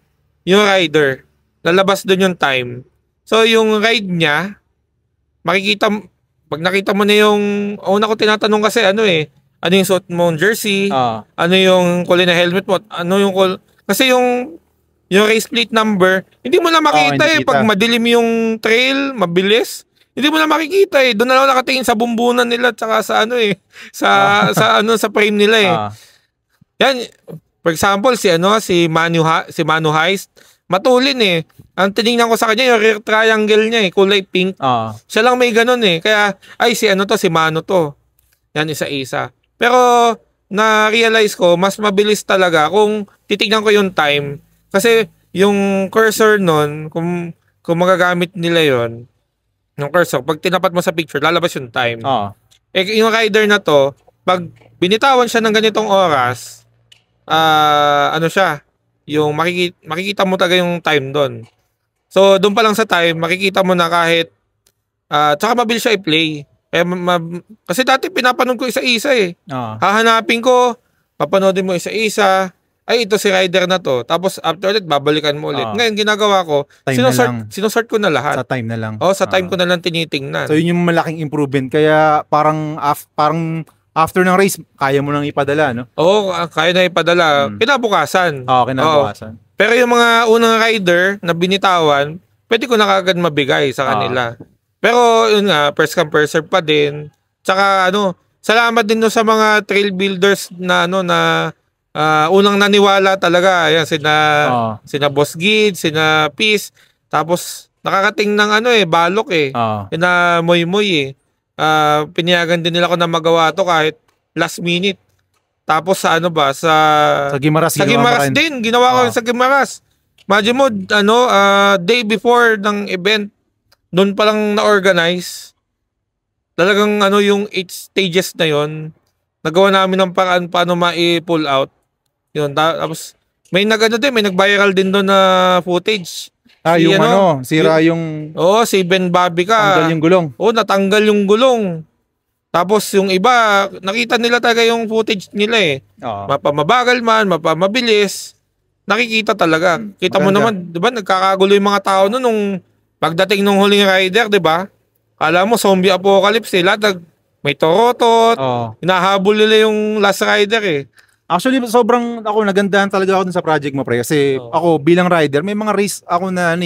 rider. Lalabas doon yung time. So, yung ride niya, pag nakita mo na yung, una ko tinatanong kasi, ano yung suot mong jersey, ano yung kulay na helmet mo, kasi yung race plate number, hindi mo na makita pag madilim yung trail, mabilis, hindi mo na makikita Doon na lang nakatingin sa bumbunan nila, tsaka sa sa frame nila Yan, for example, si Manu Heist, matulin Ang tinignan ko sa kanya, yung rear triangle niya kulay pink. Siya lang may ganun Kaya, si Manu to. Yan, isa-isa. Pero, na-realize ko, mas mabilis talaga kung titignan ko yung time. Kasi, yung cursor nun, kung magagamit nila yon yung cursor, pag tinapat mo sa picture, lalabas yung time. Yung rider na to, pag binitawan siya ng ganitong oras, yung makikita mo talaga yung time doon. So, doon pa lang sa time, makikita mo na kahit, tsaka mabilis siya i-play. Kasi dati pinapanood ko isa-isa Hahanapin ko, papanoodin mo isa-isa, ay ito si rider na to. Tapos after ulit, babalikan mo ulit. Ngayon, ginagawa ko, sinosort ko na lahat. Sa time na lang. Sa time ko na lang tinitingnan. So, yun yung malaking improvement. Kaya parang after ng race, kaya mo nang ipadala, no? Kaya na ipadala. Kinabukasan. Kinabukasan. Pero yung mga unang rider na binitawan, pwede ko na kagad mabigay sa kanila. Pero yun nga, first come first serve pa din. Tsaka salamat din sa mga trail builders na unang naniwala talaga. Ayan, sina Boss Gid, sina Peace. Tapos nakakating ng balok na moy-moy pinayagan din nila ako na magawa to kahit last minute. Tapos sa Gimaras din. Ginawa ko sa Gimaras. Imagine mo, day before ng event, doon pa lang na-organize. Talagang yung 8 stages na yon, nagawa namin ng paraan paano ma-pull out. Yun, tapos may nag-viral din doon na footage. Sira yung... si Ben Babica. Natanggal yung gulong. Natanggal yung gulong. Tapos yung iba, nakita nila talaga yung footage nila Mapamabagal man, mapamabilis. Nakikita talaga. Kita mo naman, di ba, nagkakagulo yung mga tao nung Pagdating nung huling rider, di ba? Kala mo, zombie apocalypse eh. Lahat may torotot. Hinahabol nila yung last rider eh. Actually, sobrang ako nagandahan talaga ako dun sa project mo, pre. Kasi ako bilang rider, may mga race ako na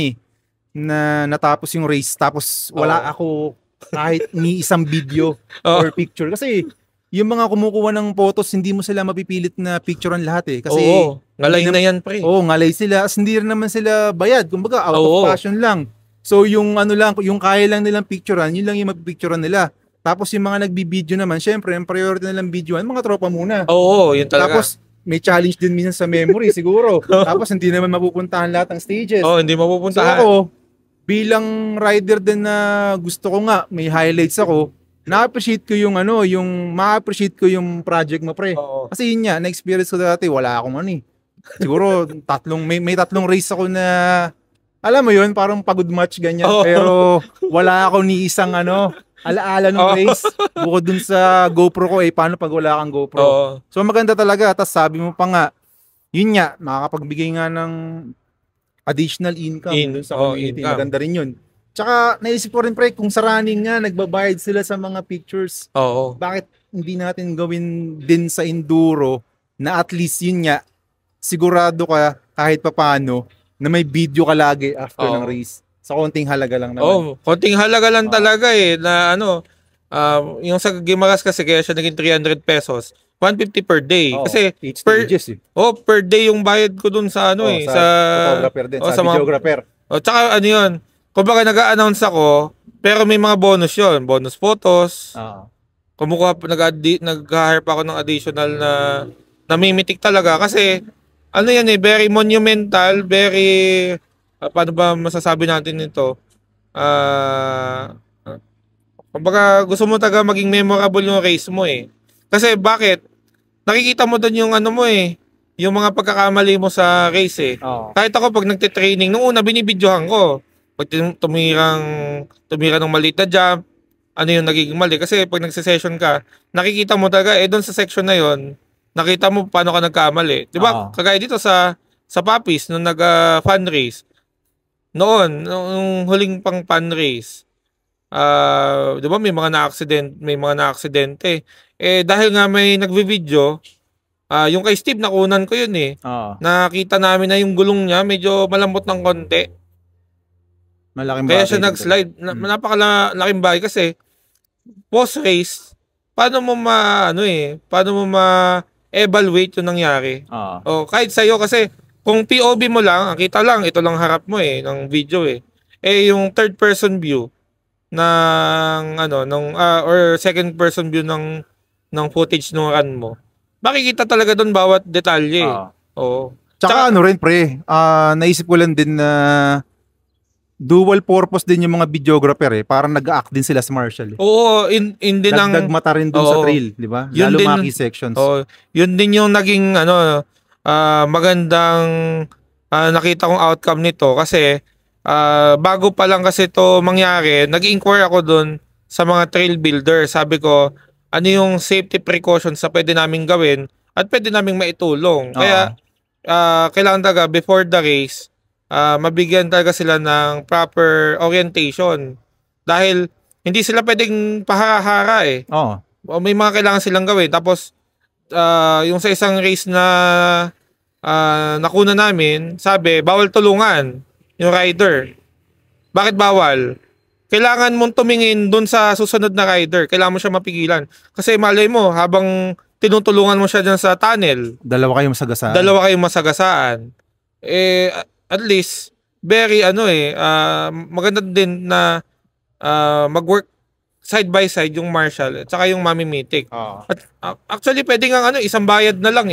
na natapos yung race. Tapos wala ako kahit ni isang video or picture. Kasi yung mga kumukuha ng photos, hindi mo sila mapipilit na picturean lahat eh. Kasi ngalay na yan, pre. Ngalay sila. As hindi rin naman sila bayad. Kumbaga, out of passion lang. So yung yung kaya lang nilang picturean, yun lang yung mapipicturean nila. Tapos yung mga nagbibideo naman, syempre, ang priority nilang videoan, mga tropa muna. Yun talaga. Tapos may challenge din minsan sa memory siguro. Tapos hindi naman mapupuntahan lahat ng stages. Hindi mapupuntahan. So ako, bilang rider din na gusto ko nga, may highlights ako, na-appreciate ko yung ma-appreciate ko yung project mo, pre. Kasi yun nga, na-experience ko dati, wala akong siguro may tatlong race ako na, alam mo yun, parang pagod match ganyan. Pero wala ako ni isang alaala ng race. Bukod dun sa GoPro ko, paano pag wala kang GoPro? So maganda talaga. Tapos sabi mo pa nga, yun nga, makakapagbigay nga ng additional income dun sa community. Maganda rin yun. Tsaka naisip ko rin, pre, kung sa running nga, nagbabayad sila sa mga pictures. Bakit hindi natin gawin din sa enduro na at least yun nga, sigurado ka kahit papaano na may video ka lagi after ng race. Sa konting halaga lang naman. Konting halaga lang talaga eh. Na yung sa Gimaras kasi kaya siya naging 300 pesos. 150 per day. Kasi per day yung bayad ko dun sa sa photographer din, sa videographer. Tsaka yun. Kumbaga nag-a-announce ako, pero may mga bonus yun. Bonus photos. Nag-hire pa ako ng additional na namimitik talaga. Kasi yan very monumental, very paano ba masasabi natin nito? Kumbaga gusto mo taga maging memorable yung race mo eh. Kasi bakit? Nakikita mo doon yung yung mga pagkakamali mo sa race eh. Kahit ako pag nagte-training, nung una binibidyohan ko. Pag tumira ng maliit na jump, yung nagiging mali. Kasi pag nagse-session ka, nakikita mo talaga, doon sa section na yon, nakita mo paano ka nagkamali. Di ba? Kagaya dito sa Papis, nung nag-fun race, noon, nung huling pang fun race, di ba may mga na-aksidente. Dahil nga may nagvi-video, yung kay Steve, nakunan ko yun eh. Nakita namin na yung gulong niya, medyo malambot ng konti. Kaya siya nag-slide. Napakalaking bagay kasi, post-race, paano mo ma-evaluate yung nangyari? Kahit sa'yo kasi, kung POV mo lang, ang kita lang, ito lang harap mo ng video yung third person view ng or second person view ng footage ng run mo. Makikita talaga doon bawat detalye. Tsaka rin, pre, naisip ko lang din na dual purpose din yung mga videographer parang nag-act din sila sa Marshall. Dagdag mata rin dun sa trail, di ba? Lalo mga key sections. Yun din yung naging magandang nakita kong outcome nito kasi bago pa lang kasi to mangyari, nag-inquire ako dun sa mga trail builder. Sabi ko, ano yung safety precautions na pwede naming gawin at pwede naming maitulong. Kaya kailangan talaga before the race, mabigyan talaga sila ng proper orientation. Dahil hindi sila pwedeng pahara-hara may mga kailangan silang gawin. Tapos yung sa isang race na nakuna namin, sabi, bawal tulungan yung rider. Bakit bawal? Kailangan mong tumingin dun sa susunod na rider. Kailangan mo siya mapigilan. Kasi malay mo, habang tinutulungan mo siya dyan sa tunnel, dalawa kayong masagasaan. At least, very maganda din na mag-work side by side yung Marshall at saka yung Mamimitic. At actually pwede nga isang bayad na lang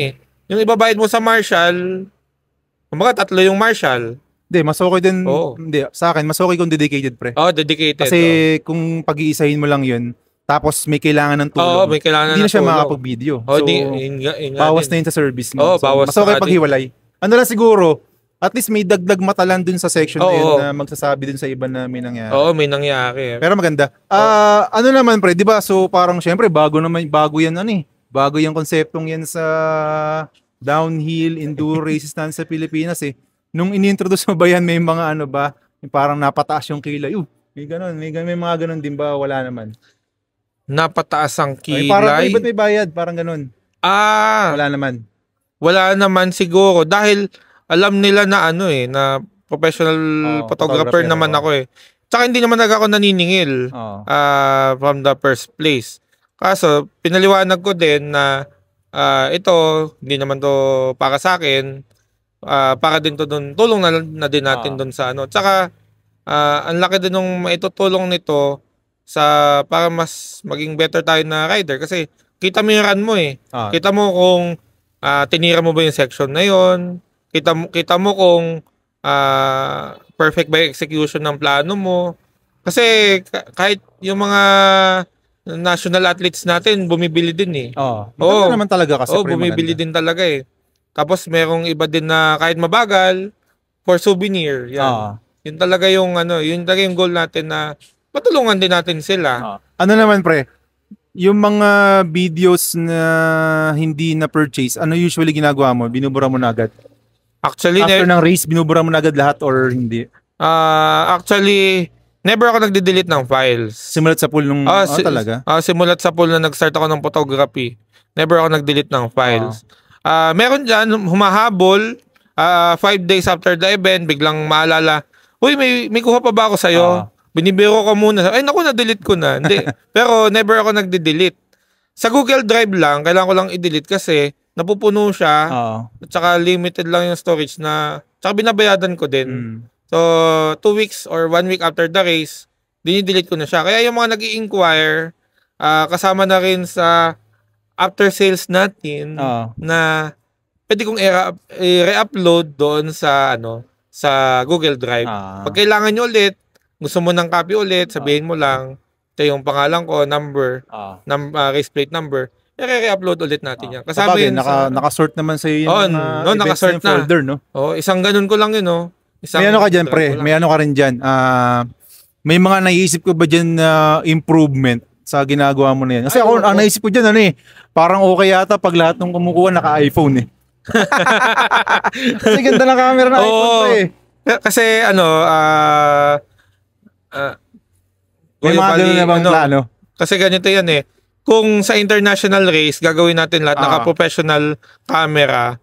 Yung ibabayad mo sa Marshall, kumbaga 3 yung Marshall. Hindi, mas okay din. Hindi, sa akin, mas okay kung dedicated, pre. Dedicated. Kasi kung pag-iisahin mo lang yun, tapos may kailangan ng tulong, hindi na siya makakapag-video. So, bawas na yun sa service mo. Mas okay paghiwalay. Ano lang siguro, at least may dagdag mata lang dun sa section na yun na magsasabi dun sa iba na may nangyari. May nangyari. Pero maganda. Ano naman, pre, di ba? So parang syempre, bago yan bago yung konseptong yan sa downhill enduro races na sa Pilipinas Nung ini-introduce mo ba yan, may mga Yung parang napataas yung kilay. May ganun, may mga ganun din ba? Wala naman. Napataas ang Ay, parang kilay. ba't may bayad? Parang ganun. Ah, Wala naman. wala naman siguro dahil alam nila na ano na professional photographer naman ako eh. Tsaka hindi naman ako naniningil from the first place. Kaso pinaliwanag ko din na ito hindi naman to para sa akin, para din to doon, tulong na din natin doon sa ano. Tsaka ang laki din ng maitutulong nito sa para mas maging better tayo na rider kasi kita mo yung run mo eh. Kita mo kung tinira mo ba yung section na yon, kita mo kung perfect ba yung execution ng plano mo. Kasi kahit yung mga national athletes natin bumibili din eh. Oo, naman talaga kasi bumibili din talaga eh. Tapos merong iba din na kahit mabagal for souvenir. Yan. Yun talaga yung yun talaga yung goal natin na matulungan din natin sila. Ano naman pre? Yung mga videos na hindi na purchase, ano usually ginagawa mo? Binubura mo na agad? Actually, after ng race, binubura mo na agad lahat or hindi? Actually, never ako nagde-delete ng files. Simulat sa pool nung talaga? Simulat sa pool na nag-start ako ng photography. Never ako nag-delete ng files. Meron dyan, humahabol, 5 days after the event, biglang maalala, uy, may kuha pa ba ako sa'yo? Binibiro ko muna. Ay, naku, na-delete ko na. Hindi. Pero never ako nagde-delete. Sa Google Drive lang, kailangan ko lang i-delete kasi napupuno siya. At saka limited lang yung storage na, tsaka binabayadan ko din. So, 2 weeks or 1 week after the race, dinidelete ko na siya. Kaya yung mga nag-i-inquire, kasama na rin sa after sales natin na pwede kong i-re-upload doon sa sa Google Drive. Pag kailangan nyo ulit, gusto mo ng copy ulit, sabihin mo lang, ito yung pangalan ko, number, race plate number, i-re-upload ulit natin yan. Kasama yun naka-sort naman sa iyo yung naka-sort na folder, no? Isang ganun ko lang yun, no? May ano ka dyan, pre? May ano ka rin dyan? May mga naiisip ko ba dyan na improvement sa ginagawa mo na yan? Kasi ako, ang naisip ko dyan, parang okay yata pag lahat ng kumukuha naka-iPhone eh. Kasi ganda na camera na iPhone, pre. Kasi may mga ganun na bang plano? Kasi ganito yan eh. Kung sa international race, gagawin natin lahat naka-professional camera,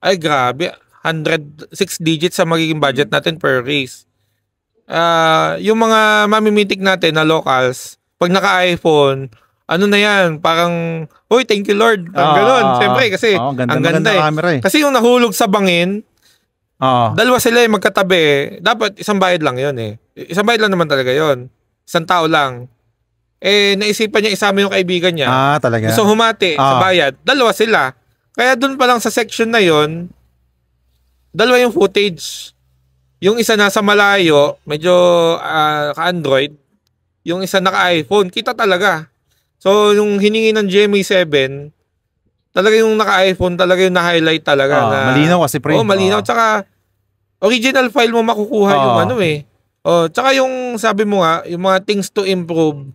ay grabe, 106 digits sa magiging budget natin per race. Yung mga mamimitik natin na locals, pag naka-iPhone, ano na yan, parang, uy, thank you Lord. Ganun, siyempre, kasi ang ganda eh. Kasi yung nahulog sa bangin, dalawa sila magkatabi, dapat isang bayad lang yun eh. Isang bayad lang naman talaga yun. Isang tao lang. Naisipan niya isama yung kaibigan niya. Talaga. Gusto humati sa bayad. Dalawa sila. Kaya dun pa lang sa section na yon, dalawa yung footage. Yung isa nasa malayo, medyo ka-Android. Yung isa naka-iPhone, kita talaga. So, yung hiningi ng GMA7, talaga yung naka-iPhone, talaga yung na-highlight talaga. Malinaw kasi pre. Malinaw. Tsaka, original file mo makukuha yung tsaka yung sabi mo nga, yung mga things to improve,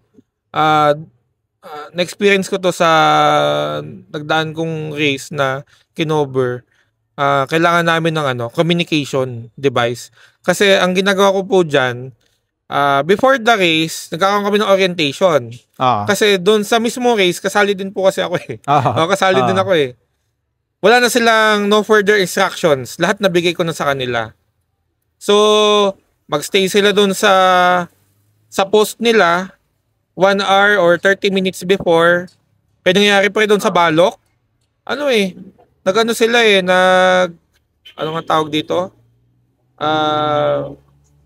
na-experience ko to sa nagdaan kong race na kinover. Kailangan namin ng communication device. Kasi ang ginagawa ko po dyan, before the race, nagkakaroon kami ng orientation. Kasi doon sa mismo race, kasali din po kasi ako eh. Kasali din ako eh. Wala na silang no further instructions. Lahat nabigay ko na sa kanila. So, magstay sila doon sa post nila 1 hour or 30 minutes before. Pwede nangyari pa rin doon sa balok. Nag-ano sila eh, ano nga tawag dito?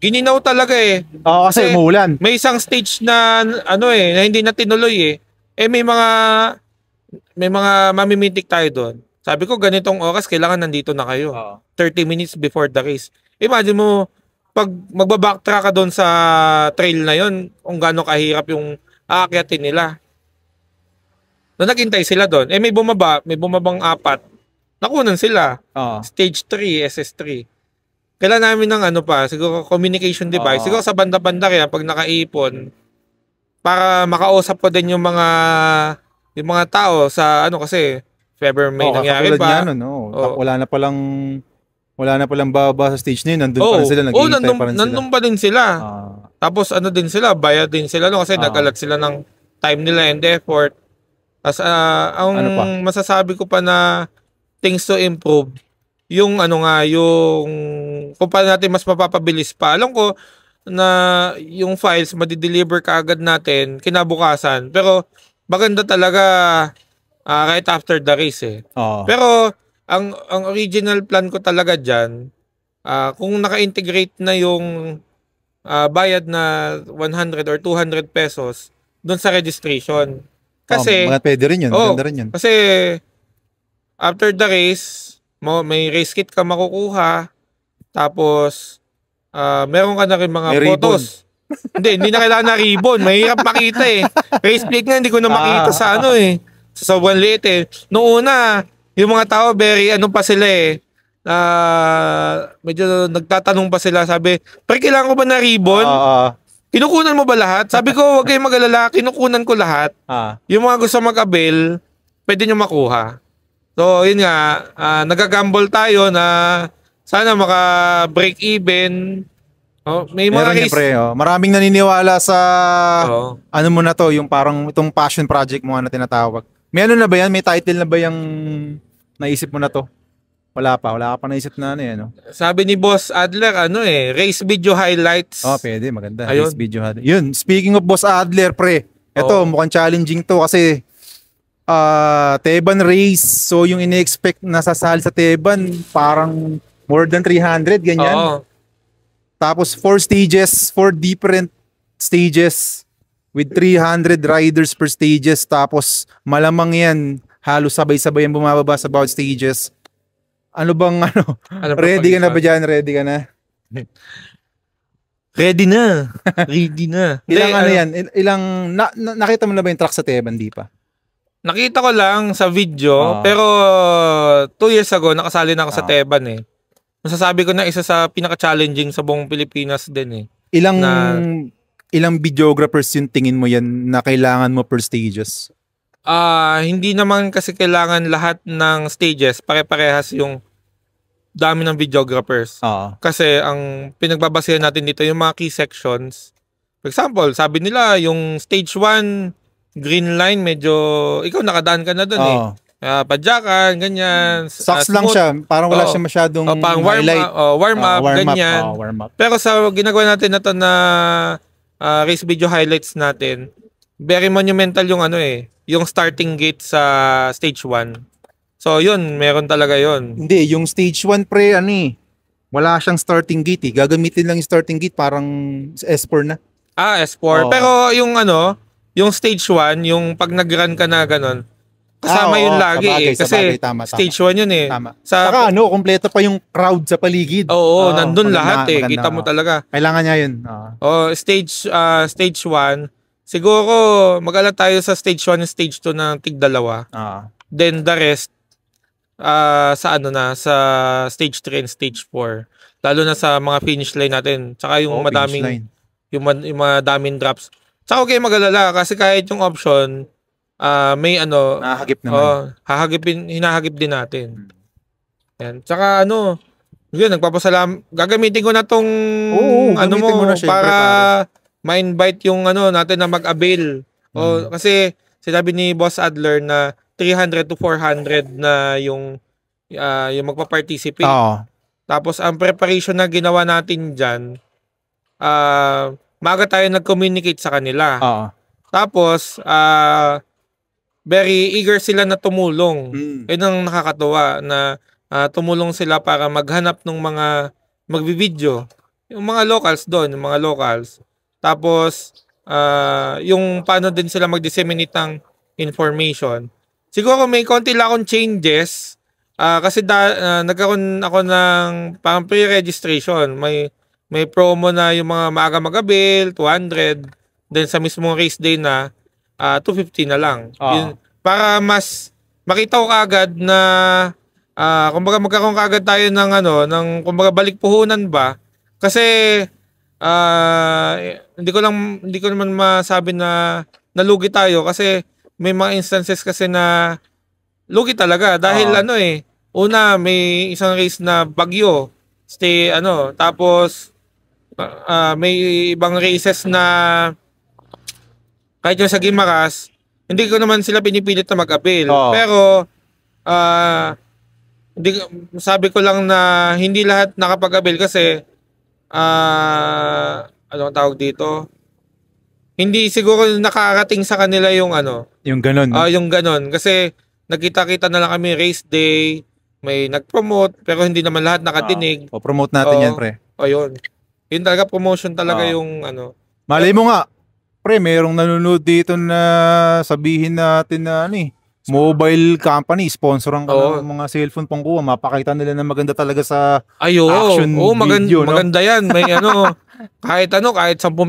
Gininaw talaga eh. Kasi umuulan. May isang stage na na hindi na tinuloy eh. May mga mamimitik tayo doon. Sabi ko ganitong oras kailangan nandito na kayo. 30 minutes before the race. Imagine mo pag magba-backtrack ka doon sa trail na yon, kung gaano kahirap yung aakyatin nila. Naghintay sila doon. May bumabang 4. Nakunan sila. Stage 3, SS3. Kailangan namin ng siguro communication device. Siguro sa banda-banda kaya pag nakaipon para makausap ko din yung mga tao sa kasi if ever may nangyari pa. Wala na palang Wala na palang bababa sa stage na yun. Nandun pa rin sila, naghihintay pa rin sila. Nandun pa din sila. Tapos ano din sila, bayad din sila no? Kasi nag-alat sila ng time nila and effort. As ang masasabi ko pa na things to improve, yung yung kung paano natin mas mapapabilis pa. Alam ko na yung files madi-deliver kaagad natin kinabukasan. Pero maganda talaga right after the race eh. Pero ang original plan ko talaga diyan, kung naka-integrate na yung bayad na 100 or 200 pesos doon sa registration. Kasi pwede rin yun. Maganda rin yun. Kasi after the race, may race kit ka makukuha. Tapos meron ka na rin mga photos. hindi na kailangan na ribbon. Mahirap makita eh. Race plate nga hindi ko na makita sa sa sobrang liit eh. Noong una, yung mga tao very pa sila eh. Medyo nagtatanong pa sila. Sabi, pre, kailangan ko ba na ribbon? Kinukunan mo ba lahat? Sabi ko, huwag kayong mag-alala. Kinukunan ko lahat. Yung mga gusto mag-avail, pwede nyo makuha. So, yun nga. Nagagamble tayo na sana maka-break even. May mga race. Pre, maraming naniniwala sa ano mo na to, yung parang itong passion project mo na tinatawag. May ano na ba yan? May title na ba yung naisip mo na to? Wala ka pa naisip na Sabi ni Boss Adler, race video highlights. Pwede, maganda. Ayun. Race video highlights. Yun, speaking of Boss Adler, pre, eto, mukhang challenging to kasi Teban race. So, yung ini-expect na sasali sa Teban, parang more than 300, ganyan. Tapos, 4 different stages with 300 riders per stages. Tapos, malamang yan, halos sabay-sabay ang bumababa sa bawat stages. Ano bang ready ka na ba dyan? Ready ka na? Ready na. Ready na. Nakita mo na ba yung track sa Teban, di pa? Nakita ko lang sa video, pero 2 years ago, nakasali na ako sa Teban eh. Masasabi ko na isa sa pinaka-challenging sa buong Pilipinas din eh. Ilang videographers yung tingin mo yan na kailangan mo per stages? Hindi naman kasi kailangan lahat ng stages pare-parehas yung dami ng videographers. Kasi ang pinagbabasehan natin dito yung mga key sections. For example, sabi nila yung stage 1 green line medyo ikaw nakadaan ka na doon eh. Padyakan, ganyan. Sucks lang siya. Parang wala siya masyadong highlight. Warm up, ganyan. Pero sa ginagawa natin na to na race video highlights natin, very monumental yung yung starting gate sa stage 1. So, yun, meron talaga yun. Hindi, yung stage 1 pre, wala siyang starting gate eh. Gagamitin lang yung starting gate, parang S4 na. S4. Pero yung yung stage 1, yung pag nag-run ka na ganon, kasama yun lagi sabagay, Kasi tama. Stage 1 yun eh. Tama. Saka kompleto pa yung crowd sa paligid. Nandun lahat eh. Kita mo talaga. Kailangan niya yun. Stage 1, siguro mag-alat tayo sa stage 1 and stage 2 ng tig-dalawa. Then the rest sa stage 3 and stage 4. Lalo na sa mga finish line natin. Tsaka yung madaming yung madaming drops. Tsaka okay mag-alala kasi kahit yung option may nahagip naman. Hinahagip din natin. Yan. Tsaka yun, gagamitin ko na tong para ma-invite yung natin na mag-avail. Kasi sinabi ni Boss Adler na 300 to 400 na yung magpa-participate. Tapos ang preparation na ginawa natin diyan, maaga tayo nag-communicate sa kanila. Tapos very eager sila na tumulong. Yun ang nakakatuwa na tumulong sila para maghanap ng mga magbi-video. Yung mga locals doon, yung mga locals. Tapos yung paano din sila mag-disseminate ng information. Siguro may konti lang akong changes kasi nagkaroon ako ng parang pre-registration. May promo na yung mga maaga mag-avail, 200. Then sa mismong race day na 250 na lang. Yun, para mas makita ko kaagad na kumbaga magkaroon kaagad tayo ng kumbaga balik puhunan ba? Kasi hindi ko naman masabi na nalugi tayo kasi may mga instances kasi na lugi talaga dahil una may isang race na Bagyo. Tapos may ibang races na kahit yung sa Gimaras, hindi ko naman sila pinipilit na mag-avail. Pero hindi, sabi ko lang na hindi lahat nakapag-avail kasi ano ang tawag dito? Hindi siguro nakarating sa kanila yung yung ganun. No? Yung ganun. Kasi nagkita-kita na lang kami race day, may nag-promote, pero hindi naman lahat nakatinig. Promote natin yan, pre. Yun. Yun talaga, promotion talaga yung Malay mo nga, pre, merong nanonood dito na sabihin natin na mobile company, sponsoran ka ng mga cellphone pangkuha. Mapakita nila na maganda talaga sa action video. Maganda yan. May kahit 10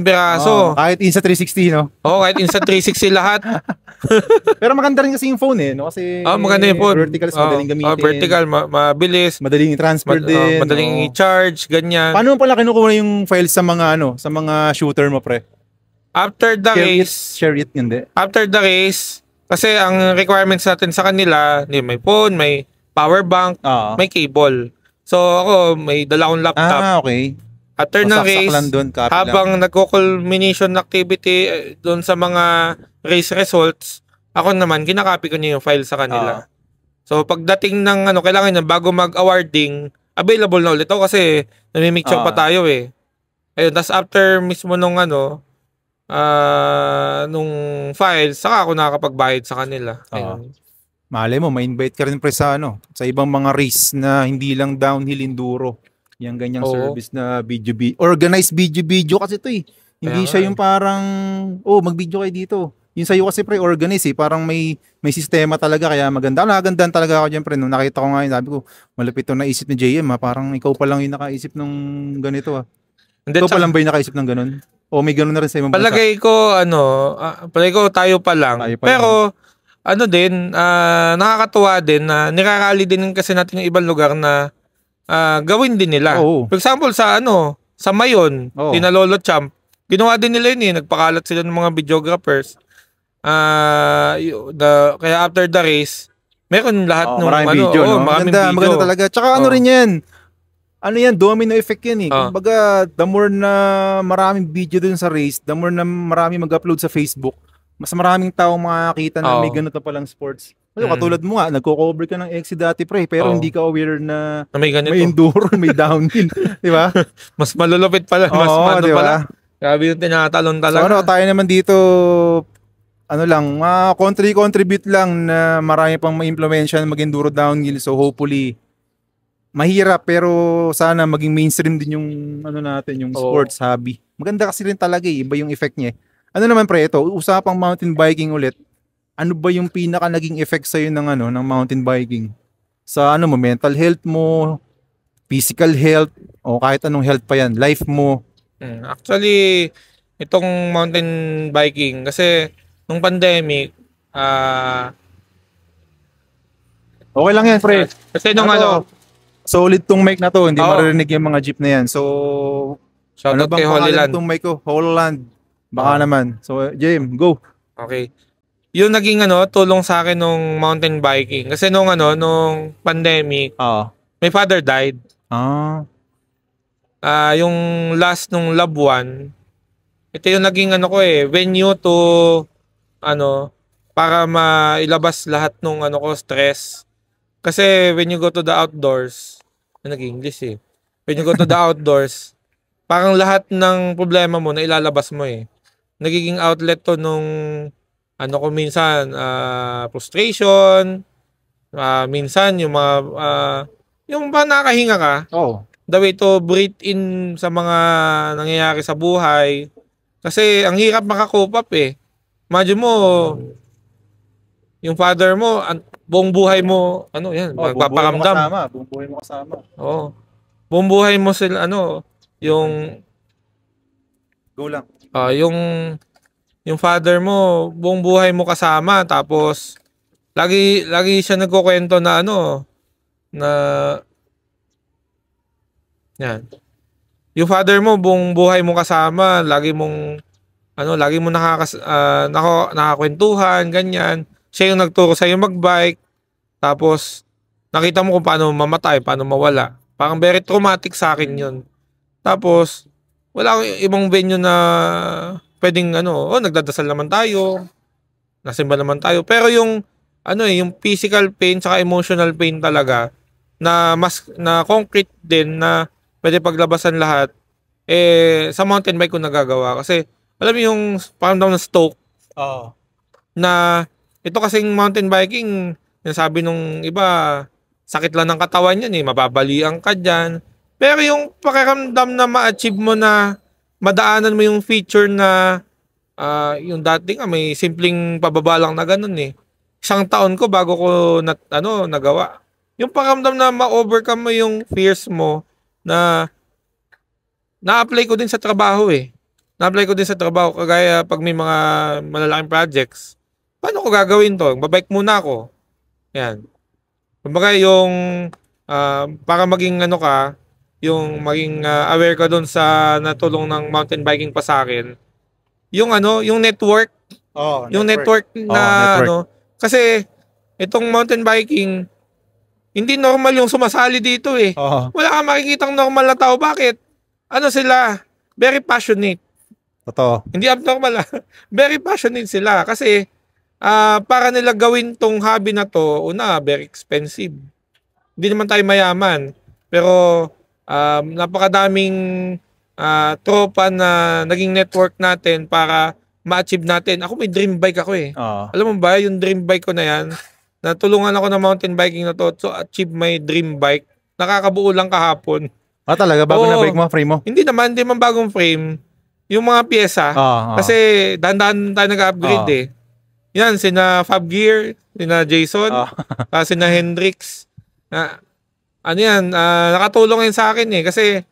piraso. Kahit Insta360, no? Kahit Insta360 lahat. Pero maganda rin kasi yung phone, no? Kasi maganda yung phone. Vertical, madaling gamitin. Vertical, mabilis. Madaling i-transfer din. Madaling i-charge, ganyan. Paano mo pala kinukuha yung files sa mga sa mga shooter mo, pre? After the race. Share it, hindi. After the race, kasi ang requirements natin sa kanila, may phone, may power bank, may cable. So ako, may dala akong laptop. Okay. After ng race, habang nagko-culmination activity doon sa mga race results, ako naman, kinakopy ko niya yung file sa kanila. So pagdating ng kailangan niya, bago mag-awarding, available na ulit ako kasi nami-make sure pa tayo eh. Ayun, tas after mismo nung nung files, saka ako nakakapagbayad sa kanila. Malay mo, ma-invite ka rin pre sa sa ibang mga race na hindi lang downhill enduro. Yung ganyang service na organized video kasi ito eh. Hindi siya yung parang, mag-video kayo dito. Yung sa'yo kasi pre, organized eh. Parang may sistema talaga, kaya maganda. Nagandaan talaga ako dyan pre. Nung nakita ko nga yun, sabi ko, malapit ito naisip ni JM ha. Parang ikaw pa lang yung nakaisip ng ganito ha. Ikaw pa lang ba yung nakaisip ng ganun? O may ganun na rin sa ibang bansa? Palagay ko tayo pa lang. Pero, nakakatuwa din na nirarally din kasi natin yung ibang lugar na gawin din nila. For example, sa Mayon, sina Lolo Champ, ginawa din nila yun eh. Nagpakalat sila ng mga videographers. Kaya after the race, meron lahat ng maraming video, no? Maganda talaga. Tsaka rin yan? Domino effect yan eh. Kumbaga, the more na maraming video dun sa race, the more na maraming mag-upload sa Facebook, mas maraming tao makakita na may ganito palang sports. Katulad mo nga, nagko-cover ka ng XC dati pre, pero hindi ka aware na may enduro, may downhill. Di ba? Mas malulupit pala. Mas pala. Grabe yung tinatalon talaga. So tayo naman dito, contribute lang na marami pang ma-implementation mag-enduro downhill. So hopefully, mahirap pero sana maging mainstream din yung natin, yung sports hobby. Maganda kasi rin talaga eh, iba yung effect niya. Naman pre, ito, usapang mountain biking ulit. Ano ba yung pinaka naging effect sa'yo ng mountain biking? Sa mo, mental health mo, physical health, o kahit anong health pa yan, life mo? Actually, itong mountain biking, kasi nung pandemic, okay lang yan, pre. Kasi nung solid tong mic na to, hindi maririnig yung mga jeep na yan. So, shoutout kay Holy Land. Itong mic ko? Holy Land. Baka naman. So, James, go. Okay. Yung naging tulong sa akin nung mountain biking. Kasi nung pandemic, my father died. Yung last nung loved one, ito yung naging venue to para mailabas lahat nung stress. Kasi when you go to the outdoors, nag-English eh. When you go to the outdoors, parang lahat ng problema mo na ilalabas mo eh. Nagiging outlet to nung kung minsan frustration, minsan yung mga yung ba nakahinga ka. The way to breathe in sa mga nangyayari sa buhay. Kasi ang hirap makakope up eh. Imagine mo yung father mo, buong buhay mo, magpaparamdam. Buong buhay mo kasama. Buong buhay mo sila, yung go lang. Yung father mo, buong buhay mo kasama, tapos lagi siya nagkukwento na yan. Yung father mo, buong buhay mo kasama, lagi mong nakakwentuhan, ganyan. Siya yung nagturo sa'yo magbike, tapos nakita mo kung paano mamatay, paano mawala. Parang very traumatic sa akin yun. Tapos, wala akong ibang venue na pwedeng nagdadasal naman tayo, nasimba naman tayo. Pero yung, yung physical pain saka emotional pain talaga, na concrete din na pwede paglabasan lahat, sa mountain bike ko nagagawa. Kasi, alam mo yung paramdam ng stoke, na ito kasing mountain biking, sabi nung iba, sakit lang ng katawan yan mababalian ka dyan. Pero yung pakiramdam na ma-achieve mo na madaanan mo yung feature na yung dating may simpleng pababa lang na ganun Isang taon ko bago ko nagawa. Yung pakiramdam na ma-overcome mo yung fears mo na na-apply ko din sa trabaho Na-apply ko din sa trabaho kagaya pag may mga malalaking projects. Paano ko gagawin to? Babike muna ako. Yan. Kumbaga yung para maging yung maging aware ka doon sa natulong ng mountain biking pa sa akin. Yung yung network. Yung network na network. Kasi itong mountain biking hindi normal yung sumasali dito Wala kang makikitang normal na tao. Bakit? Sila? Very passionate. Totoo. Hindi abnormal Very passionate sila kasi para nila gawin tong hobby na to, very expensive. Hindi naman tayo mayaman. Pero napakadaming tropa na naging network natin para ma-achieve natin. Ako may dream bike ako Alam mo ba, yung dream bike ko na yan, natulungan ako ng mountain biking na to to achieve my dream bike. Nakakabuo lang kahapon. Talaga? Bago na bike mo, frame mo? Hindi naman bagong frame. Yung mga pyesa. Kasi dahan-dahan tayo nag-upgrade Yan, sina Fab Gear, sina Jason, sina Hendrix. Nakatulong yun sa akin kasi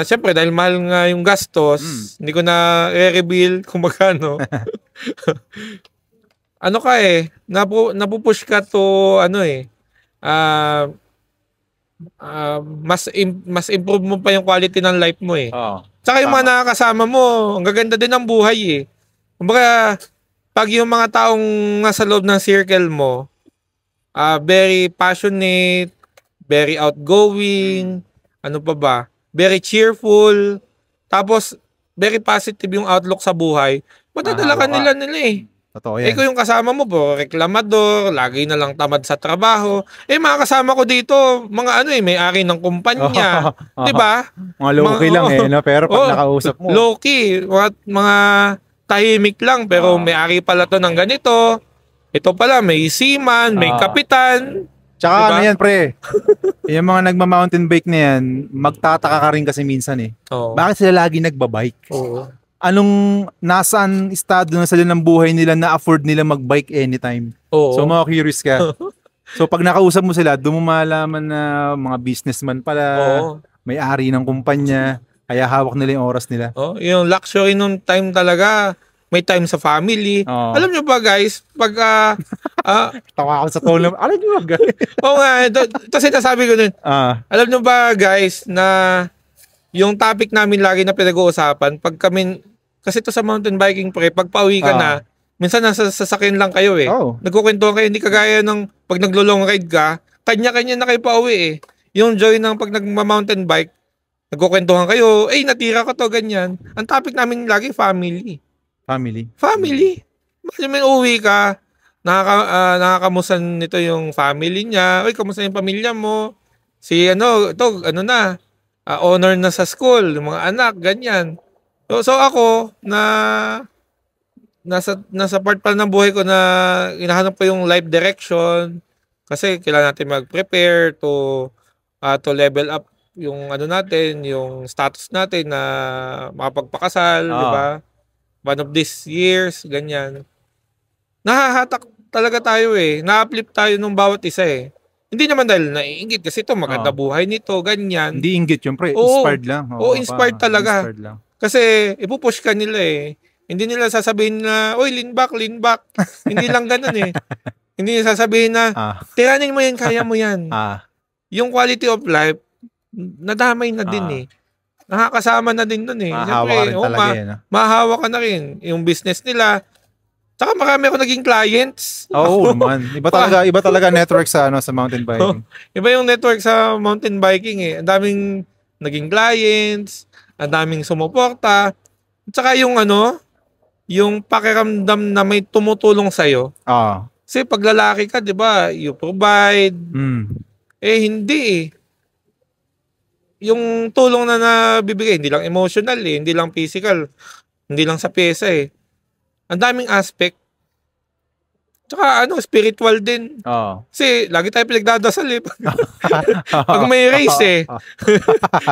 syempre dahil mahal nga yung gastos, hindi ko na i-reveal kung magkano. Napupush ka to mas improve mo pa yung quality ng life mo Tsaka yung mga nakakasama mo, ang gaganda din ng buhay Kumbaga, pag yung mga taong nasa loob ng circle mo, very passionate, very outgoing, very cheerful, tapos very positive yung outlook sa buhay, madadala ka nila Totoo yan. Kung yung kasama mo po, reklamador, lagi na lang tamad sa trabaho. Mga kasama ko dito, mga may-ari ng kumpanya. Di ba? Mga low-key lang pero pag nakausap mo. Low-key. Mga tahimik lang, pero may-ari pala to ng ganito. Ito pala, may seaman, may kapitan. Tsaka diba? Yan, pre. Yung mga nagma-mountain bike na yan, magtataka ka rin kasi minsan Bakit sila lagi nagbabike? Anong nasaan estado na sila ng buhay nila na afford nila magbike anytime? So mga curious ka. So pag nakausap mo sila, doon mo malaman na mga businessman pala, may-ari ng kumpanya, kaya hawak nila yung oras nila. Yung luxury nung time talaga, may time sa family. Alam nyo ba guys, pag tawa ako sa tono. Alam nyo ba guys? Ito sinasabi ko nun. Alam nyo ba guys na yung topic namin lagi na pinag-uusapan, pag kami, kasi ito sa mountain biking pre, pag pauwi ka na, minsan nasa sasakyan lang kayo Nagkukwentuhan kayo, hindi kagaya ng pag naglo-long ride ka, kanya-kanya na kayo pauwi Yung joy ng pag nagma-mountain bike, nagkukwentuhan kayo, natira ko to, ganyan. Ang topic namin lagi, family. Family. May uwi ka, nakakamusan nito yung family niya. Kamusta yung pamilya mo? Honor na sa school, yung mga anak, ganyan. So ako, nasa part pa ng buhay ko na hinahanap ko yung life direction. Kasi kailangan natin mag-prepare to level up yung natin, yung status natin na makapagpakasal, di ba? One of these years, ganyan. Nahahatak talaga tayo Na-uplift tayo nung bawat isa Hindi naman dahil naiinggit kasi ito maganda buhay nito, ganyan. Hindi inggit yun, pre. Inspired lang. Inspired talaga. Inspired lang. Kasi ipupush ka nila Hindi nila sasabihin na, lean back. Hindi lang ganun Hindi nila sasabihin na, tiranin mo yan, kaya mo yan. Yung quality of life, nadamay na din Nakakasama na din nun Mahahawa ka rin talaga mahahawa ka na rin. Yung business nila, Tsaka marami ako naging clients. Oo naman. Iba talaga network sa sa mountain biking. Iba yung network sa mountain biking eh. Ang daming naging clients, ang daming sumuporta. Tsaka yung yung pakiramdam na may tumutulong sa'yo. Kasi pag lalaki ka, di ba, you provide. Hindi eh. Yung tulong na nabibigay, hindi lang emotional eh, hindi lang physical, hindi lang sa pyesa eh. Ang daming aspect. Tsaka spiritual din. Kasi lagi tayo pinagdadasal eh. Pag may race eh.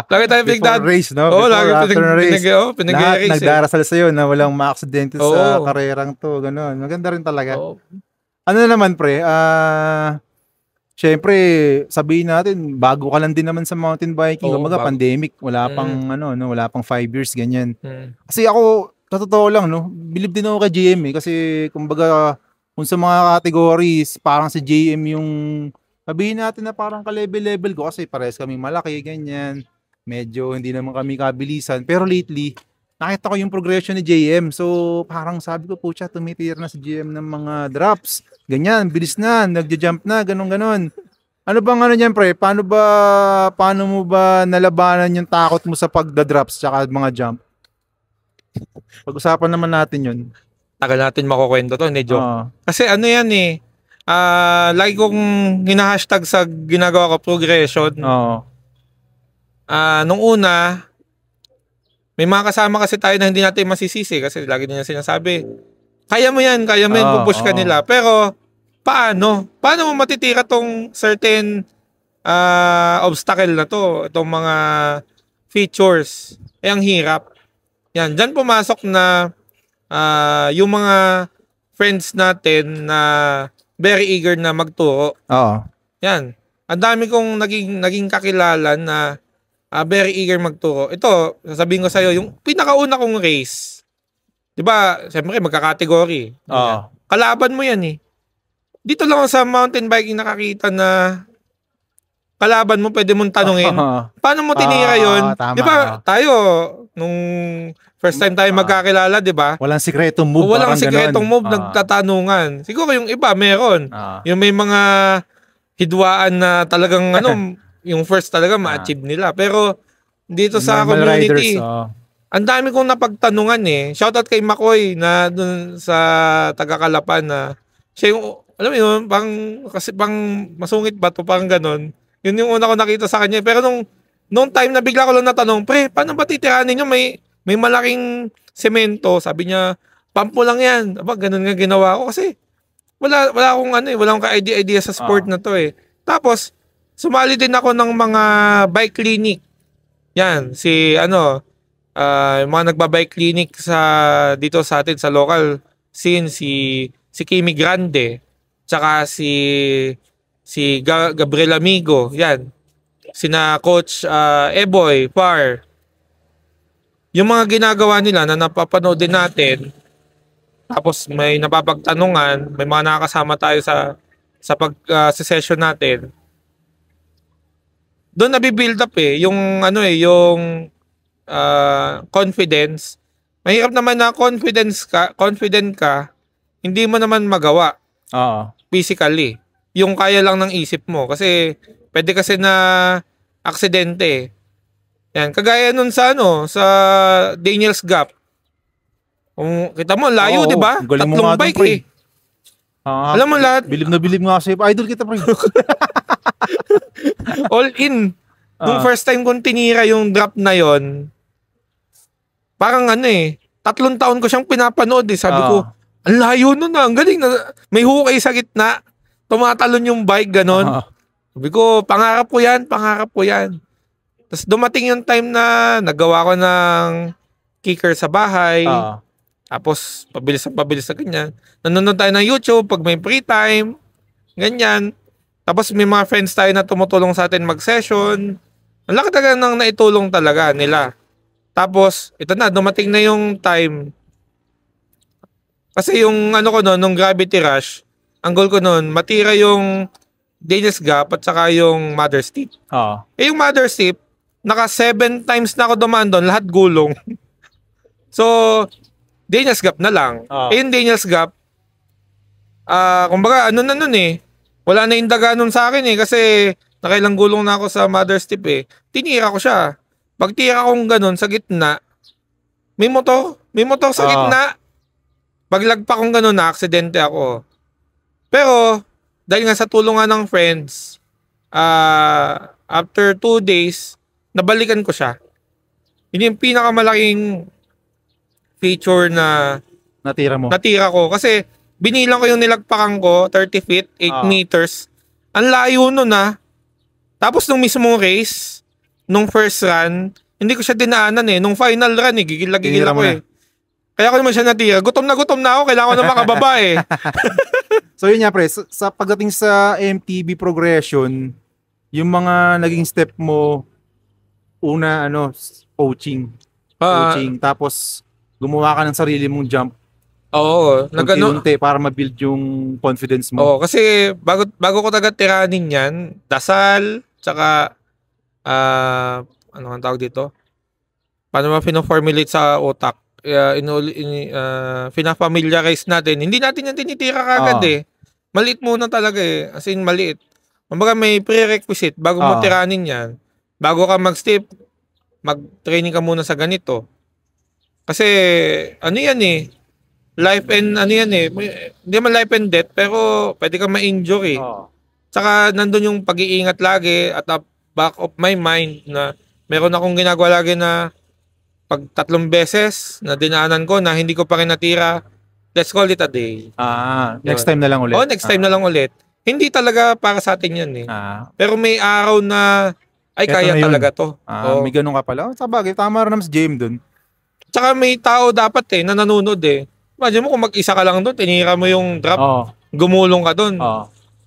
Lagi tayo pinagdadasal. Race, no? After race. Pinag-race eh. Nagdarasal sa'yo na walang ma-aksidente sa karerang to. Ganun. Maganda rin talaga. Ano naman pre, syempre, sabihin natin, bago ka lang din naman sa mountain biking. Kumbaga, pandemic, wala pang wala pang 5 years ganyan. Kasi ako, sa totoo lang, believe din ako kay GM eh. Kasi, kumbaga, kung sa mga categories, parang si GM yung, sabihin natin na parang ka-level-level ko kasi parehas kami malaki, ganyan. Medyo hindi naman kami kabilisan. Pero lately, nakita ko yung progression ni JM. So, parang sabi ko, pucha, tumitira na si GM ng mga drops. Ganyan, bilis na, nagja-jump na, ganon-ganon. Ano bang niyan, pre? Paano mo ba nalabanan yung takot mo sa pagda-drops tsaka mga jump? Pag-usapan naman natin yun. Tagal natin makukwento to, hindi joke. Kasi yan eh, lagi kong hina-hashtag sa ginagawa ko, progression. Nung una, may mga kasama kasi tayo na hindi natin masisisi kasi lagi nila sinasabi, kaya mo yan, pupush ka nila. Pero, paano? Paano mo matitira tong certain obstacle na to, itong mga features? Ang hirap. Yan, dyan pumasok na yung mga friends natin na very eager na magturo. Yan. Ang dami kong naging kakilala na very eager magturo. Ito, sasabihin ko sa'yo, yung pinakauna kong race, di ba, siyempre magkakategory. Kalaban mo yan eh. Dito lang ako sa mountain biking nakakita na kalaban mo, pwede mong tanungin, paano mo tinira yun? Di ba, tayo, nung first time tayo magkakilala, di ba? Walang sikretong move. Walang sikretong move, nagtatanungan. Siguro yung iba, meron. Yung may mga hidwaan na talagang, yung first talaga ma-achieve nila. Pero, dito sa community, ang dami kong napagtanungan eh. Shoutout kay Makoy na dun sa taga-Kalapan na siya yung, alam mo yun, kasi masungit ba to, parang ganon. Yun yung una ko nakita sa kanya. Pero nung time na bigla ko lang natanong, pre, paano ba titiranin nyo? May malaking semento. Sabi niya, pampo lang yan. Aba, ganun nga ginawa ko kasi wala akong wala akong ka-idea sa sport na to eh. Tapos, sumali din ako ng mga bike clinic. Yan, yung mga nagba-bike clinic dito sa atin sa local scene, si Kimi Grande, tsaka si Gabriel Amigo, yan. Sina Coach Eboy, Par. Yung mga ginagawa nila na napapanood din natin, tapos may napapagtanungan, may mga nakakasama tayo sa session natin. Doon nabibuild up eh, yung confidence. Mahirap naman na confident ka, hindi mo naman magawa. Physically. Yung kaya lang ng isip mo. Kasi, pwede kasi na aksidente. Yan. Kagaya nun sa Daniel's Gap. Kung kita mo, layo, di ba? Tatlong bike eh. Alam mo lahat. Bilib na bilib nga kasi. Idol kita, pre. All in. Nung first time kong tinira yung drop na yon, parang 3 taon ko siyang pinapanood eh. Sabi ko, ang layo nun na. Ang galing na. May hukay sa gitna. Tumatalon yung bike, ganon. Sabi ko, pangarap ko yan. Tapos dumating yung time na nagawa ko ng kicker sa bahay. Tapos, pabilis na ganyan. Nanonood tayo ng YouTube pag may free time. Ganyan. Tapos, may mga friends tayo na tumutulong sa atin mag-session. Ang laki talaga nang naitulong talaga nila. Tapos, ito na, dumating na yung time. Kasi yung nung Gravity Rush, ang goal ko nun, matira yung Daniel's Gap at saka yung Mother's Tip. Yung Mother's Tip, naka 7 times na ako dumaan doon, lahat gulong. So, Daniel's Gap na lang. Yung Daniel's Gap, kumbaga, ano na nun eh. Wala na indaga nun sa akin eh. Kasi nakailang gulong na ako sa mother's tip eh. Tinira ko siya. Pag tira kong ganun sa gitna, may motor. May motor sa gitna. Paglagpak kong ganun, na-aksidente ako. Pero, dahil nga sa tulungan ng friends, after 2 days, nabalikan ko siya. Yun yung pinakamalaking feature na natira ko. Kasi, binilang ko yung nilagpakan ko, 30 feet, 8 meters. Ang layo nun Tapos nung mismong race, nung first run, hindi ko siya dinaanan eh. Nung final run eh, gigil ako eh. Kaya ako naman siya natira. Gutom na ako, kailangan ko na makababa eh. So yun nga pre, sa pagdating sa MTB progression, yung mga naging step mo, una coaching. Tapos gumawa ka ng sarili mong jump. Oo. Unti-unti para ma-build yung confidence mo. Oo, kasi bago ko taga-tiranin yan, dasal, tsaka, ano ang tawag dito? Paano ma-formulate sa utak? Fina-familiarize natin. Hindi natin yan tinitira kagad eh. Maliit muna talaga eh. As in, maliit. Kumbaga may prerequisite bago mo tiranin yan. Bago ka mag-step, mag-training ka muna sa ganito. Kasi, ano yan eh, life and ano yan eh, hindi man life and death, pero pwede kang ma-injure eh. Saka nandun yung pag-iingat lagi at back of my mind na meron akong ginagawa lagi na pag 3 beses na dinaanan ko na hindi ko pa rin natira, let's call it a day. Next time na lang ulit. Next time na lang ulit. Hindi talaga para sa atin yan eh. Pero may araw na, ay kaya talaga to. May ganun ka pala. Sabagay, tama rin naman si James dun. Tsaka may tao dapat eh, na nanonood eh. Imagine mo kung mag-isa ka lang doon, tinira mo yung drop, gumulong ka doon.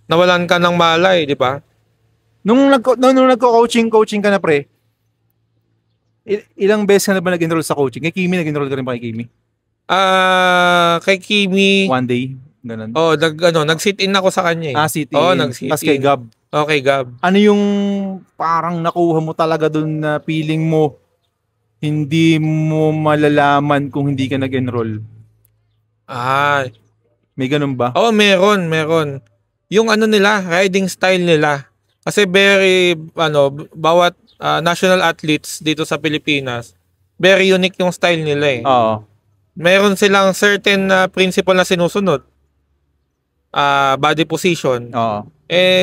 Nawalan ka ng malay, di ba? Nung nagko-coaching ka na pre, ilang beses ka na ba nag-enroll sa coaching? Kay Kimi, nag-enroll ka rin ba kay Kimi? Kay Kimi, one day, ganun. nag-sit-in ako sa kanya eh. Sit-in. Nag-sit-in. Tapos kay Gab. Okay, Gab. Ano yung parang nakuha mo talaga doon na feeling mo hindi mo malalaman kung hindi ka nag-enroll? May ganun ba? Meron. Yung nila, riding style nila. Kasi very, bawat national athletes dito sa Pilipinas, very unique yung style nila eh. Meron silang certain principle na sinusunod. Body position.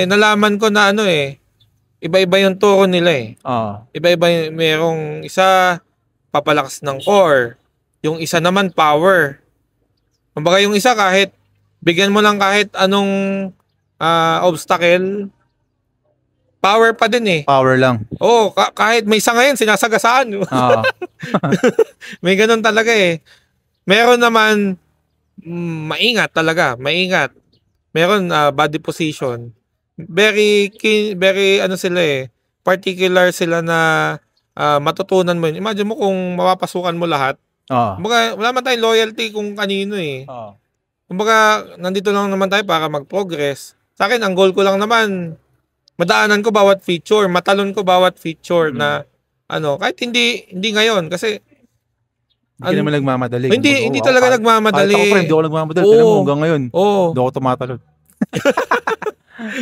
Nalaman ko na iba-iba yung turo nila eh. Iba-iba merong isa papalakas ng core. Yung isa naman power. Kumbaga yung isa kahit bigyan mo lang kahit anong obstacle, power pa din eh. Power lang. Kahit may isa ngayon, sinasagasaan. May ganun talaga eh. Meron naman, maingat talaga. Maingat. Meron body position. Very sila eh. Particular sila na matutunan mo yun. Imagine mo kung mapapasukan mo lahat. Kumbaga, wala man tayong loyalty kung kanino eh. Kumbaga, nandito lang naman tayo para mag-progress. Sa akin, ang goal ko lang naman, madaanan ko bawat feature, matalon ko bawat feature na kahit hindi ngayon kasi hindi naman nagmamadali. Hindi talaga nagmamadali. Kahit ako pre, hindi ako nagmamadali. Pero hanggang ngayon, hindi ako tumatalon.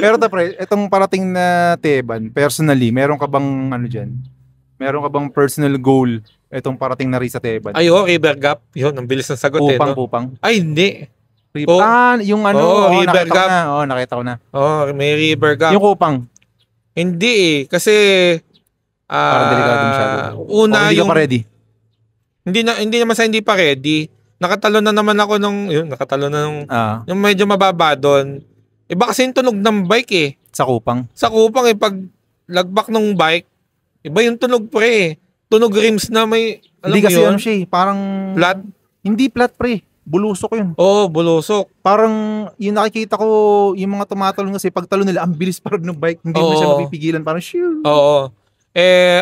Pero pre, itong parating na Teban, personally, meron ka bang meron ka bang personal goal itong parating na rin sa Teban? River Gap. Yun, ang bilis ng sagot Pupang. Ay, hindi. Yung River Gap. Nakita ko na. May River Gap. Yung Kupang. Hindi eh. Kasi, parang delikado masyado. Hindi ka pa ready? Hindi naman sa hindi pa ready. Nakatalo na naman ako yung medyo mababa doon. Iba kasi yung tunog ng bike eh. Sa Kupang eh, pag lagbak ng bike, iba yung tunog pre. Tunog rims na may, hindi kasi siya parang flat. Hindi flat pre. Bulusok yun. Bulusok. Parang yung nakikita ko, yung mga tumatalon kasi pagtalon nila, ang bilis parang ng bike. Hindi mo siya mapipigilan. Parang shoo.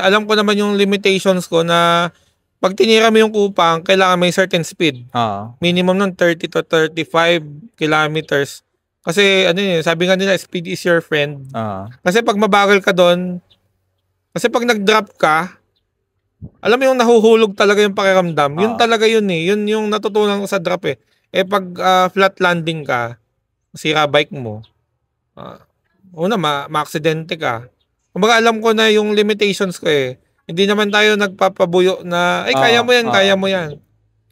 Alam ko naman yung limitations ko na pag tinira mo yung Kupang, kailangan may certain speed. Minimum ng 30 to 35 kilometers. Kasi sabi nga nila, speed is your friend. Kasi pag mabagal ka doon, kasi pag nag-drop ka, alam mo yung nahuhulog talaga yung pakiramdam. Yun talaga yun eh. Yun yung natutunan ko sa drop eh. Pag flat landing ka, masira bike mo, una, ma-aksidente ka. Kumbaga alam ko na yung limitations ko eh. Hindi naman tayo nagpapabuyo na, ay, kaya mo yan, kaya mo yan.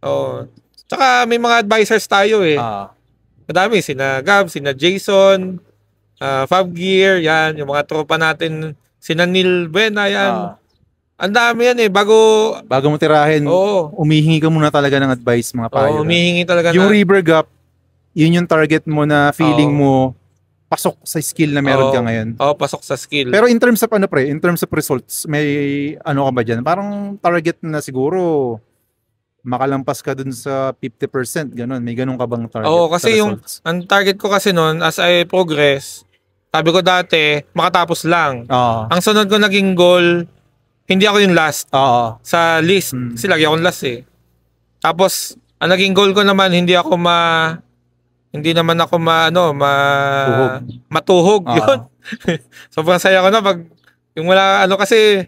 Oo. Tsaka may mga advisors tayo eh. Madami, sina Gab, sina Jason, Fab Gear, yan, yung mga tropa natin, sina Neil Buena, yan. Ang dami yan eh, bago mo tirahin, umihingi ka muna talaga ng advice, mga payo. Umihingi talaga yung River Gap, yun yung target mo na feeling mo, pasok sa skill na meron ka ngayon. Pasok sa skill. Pero in terms of in terms of results, may ano ka ba dyan? Parang target na siguro, makalampas ka dun sa 50%, ganun. May ganun ka bang target? Kasi ang target ko kasi noon, as I progress, sabi ko dati, makatapos lang. Ang sunod ko naging goal, hindi ako yung last sa list. Kasi lagi akong last eh. Tapos, ang naging goal ko naman, hindi naman ako matuhog. Yun. Sobrang saya ko na pag, yung wala, kasi,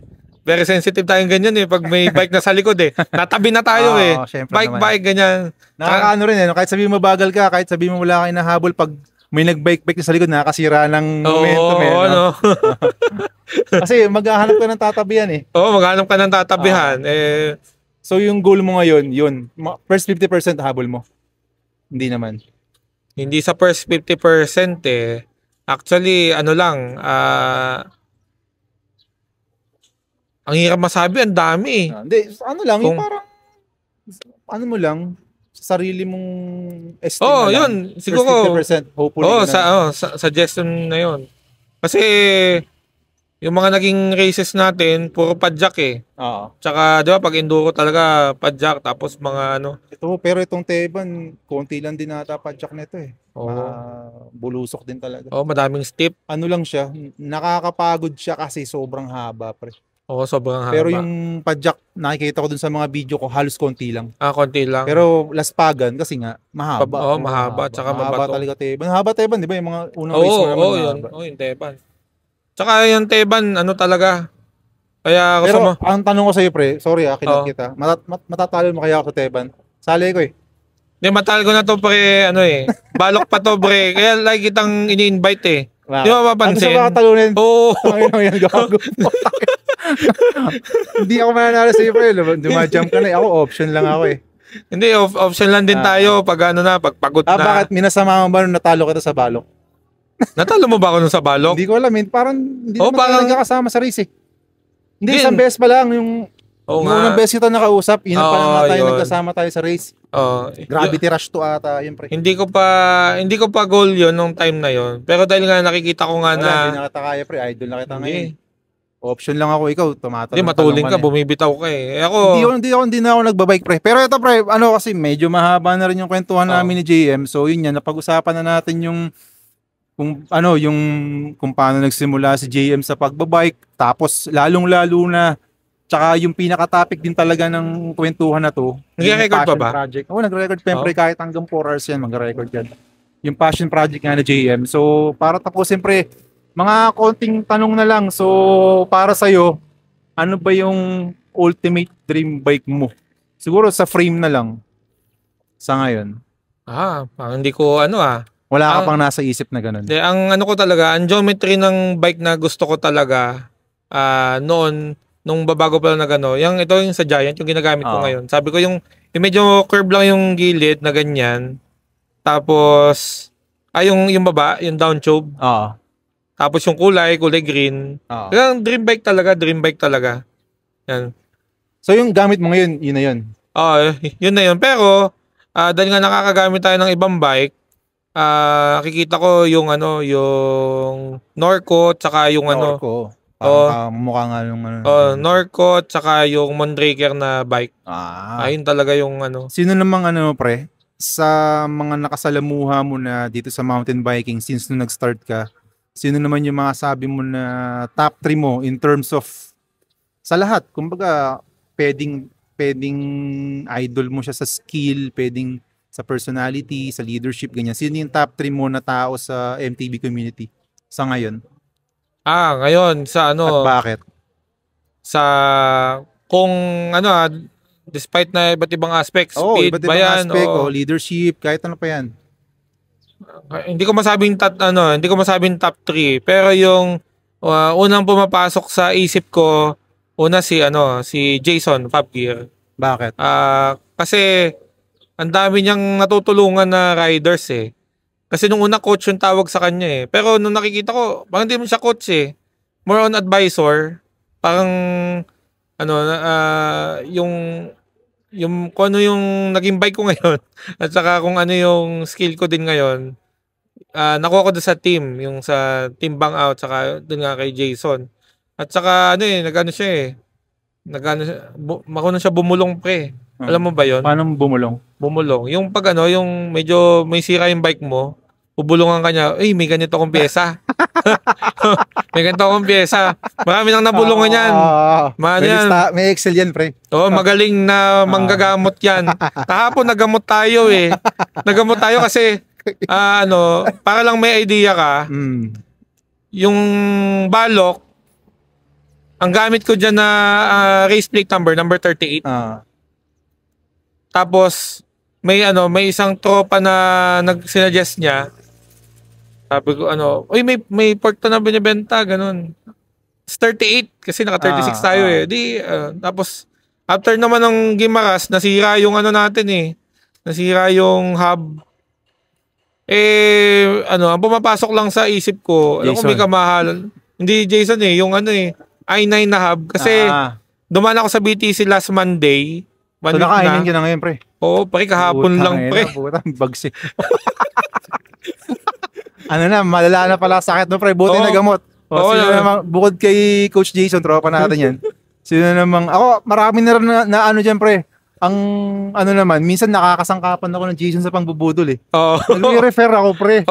very sensitive tayong ganyan eh. Pag may bike na sa likod eh. Natabi na tayo eh. Bike, ganyan. Nakakaano rin eh. Kahit sabihin mo bagal ka, kahit sabihin mo wala kayo nahabol, pag may nag-bike na sa likod, nakakasira ng momentum eh. No? Kasi maghahanap ka ng tatabihan eh. Maghahanap ka ng tatabihan. So yung goal mo ngayon, yun. First 50% habol mo. Hindi naman. Hindi sa first 50% eh. Actually, ang hirap masabi, ang dami. Hindi, yung parang, mo lang, sa sarili mong estimate yun. Siguro, first 50%, hopefully. Suggestion na yun. Kasi, yung mga naging races natin, puro padjak eh. Tsaka, di ba, pag enduro talaga, padjak, tapos mga Pero itong Teban, konti lang din nata padjak nito eh. Bulusok din talaga. Madaming steep. Ano lang siya, nakakapagod siya kasi sobrang haba, pre. Sobrang haba. Pero yung padjak, nakikita ko dun sa mga video ko, halos konti lang. Konti lang. Pero laspagan, kasi nga, mahaba. Mahaba, tsaka mahaba mabato. talaga Teban. Mahaba Teban, di ba? Yung mga unang race mo naman yun. Yung Teban. Tsaka yung Teban, talaga. Kaya pero ang tanong ko sa'yo, pre, sorry kinat kita. Matatalo mo kaya ako sa Teban? Sali ko eh. Hindi, matal ko na to pre, balok pa to pre. Kaya lagi kitang ini-invite eh. Wow. Di ba mapapansin? Ano sa mga talunin? Yan, gago. Hindi ako mananalo sa'yo pre. Dumajump ka na. Ako, option lang ako eh. Hindi, option lang din tayo pag pagpagod na. Bakit minasama mo ba nung natalo kita sa balok? Natalo mo ba ako nung sa balok? Hindi ko alam. Parang hindi naman tayo nagkakasama sa race eh. Hindi, isang beses pa lang yung unang beses kita nakausap. Yun pa lang tayo nagkasama tayo sa race. Gravity Rush to ata. Yun pre. Hindi ko pa goal yun nung time na yun. Pero dahil nga nakikita ko nga hindi na kita kaya pre. Idol na kita ngayon. Option lang ako, ikaw tumatanong. Hindi, matuling ka, bumibitaw ka eh. Ako hindi na ako nagbabike pre. Pero ito pre, kasi medyo mahaba na rin yung kwentuhan namin ni JM. So yun yan, napag-usapan na natin yung kung paano nagsimula si JM sa pagbabike, tapos lalong-lalo na tsaka yung pinaka-topic din talaga ng kwentuhan na to. Nag-record pa ba? Project. Nag-record siyempre kahit hanggang 4 hours yan mag-record yan. Yung passion project nga na JM. So para tapusin pre, mga konting tanong na lang. So para sa'yo, ano ba yung ultimate dream bike mo? Siguro sa frame na lang sa ngayon. Parang hindi ko Wala ka pang nasa isip na ganun. Ang ko talaga, ang geometry ng bike na gusto ko talaga noon, nung babago pa lang na ito yung sa Giant, yung ginagamit ko ngayon. Sabi ko yung medyo curve lang yung gilid na ganyan. Tapos, yung baba, yung down tube. Tapos yung kulay green. Kaya dream bike talaga. Yan. So yung gamit mo ngayon, yun na yun? Yun na yun. Pero, dahil nga nakakagamit tayo ng ibang bike, kikita ko yung yung Norco tsaka yung Norco. Mukha nga yung Norco tsaka yung Mondraker na bike. Ayun talaga yung Sino namang pre? Sa mga nakasalamuha mo na dito sa mountain biking since nung nag-start ka, sino naman yung mga sabi mo na top 3 mo in terms of sa lahat? Kumbaga, pwedeng idol mo siya sa skill, pwedeng sa personality, sa leadership, ganyan. Sino yung top 3 mo na tao sa MTB community sa ngayon? Ngayon, sa At bakit? Sa, kung despite na iba't ibang aspects, speed iba't ba ibang yan? aspect, leadership, kahit ano pa yan. hindi ko masabing top 3, pero yung unang pumapasok sa isip ko, una si Jason Fabgear. Bakit? Kasi ang dami niyang natutulungan na riders eh. Kasi nung una coach yung tawag sa kanya eh. Pero nung nakikita ko, parang hindi mo siya coach eh. More on advisor. Parang yung kung ano yung naging bike ko ngayon at saka kung ano yung skill ko din ngayon, nakuha ko doon sa team, yung sa team bang out, saka doon nga kay Jason. At saka nagano siya eh. Marunong siya bumulong pre. Alam mo ba yon? Paano bumulong? Bumulong. Yung yung medyo may sira yung bike mo, bubulungan ka niya, may ganito akong pyesa. May ganito akong pyesa. Marami nang nabulungan yan. May Excel yan, pre. Magaling na manggagamot yan. Kahapon nagamot tayo eh. Nagamot tayo kasi, para lang may idea ka, yung balok, ang gamit ko dyan na race plate number 38. Tapos, may isang tropa na nagsinuggest niya. Sabi ko, may port na binibenta, ganun. It's 38, kasi naka 36 tayo eh. Tapos, after naman ng Gimaras, nasira yung natin eh. Nasira yung hub. Ang pumapasok lang sa isip ko, alam ko may kamahalan. Hindi Jason eh, yung i9 na hub. Kasi, dumaan ako sa BTC last Monday. So, naka-i9 ka na ngayon, pre? Oo, pre, kahapon lang, pre. Bagsi. Malala na pala sakit no, pre. Buti na gamot. Sino namang, bukod kay Coach Jason, tropa natin yan. Sino namang, ako, marami na rin na dyan, pre. Ang, naman, minsan nakakasangkapan ako ng Jason sa pangbubudol eh. Nagre-refer ako, pre.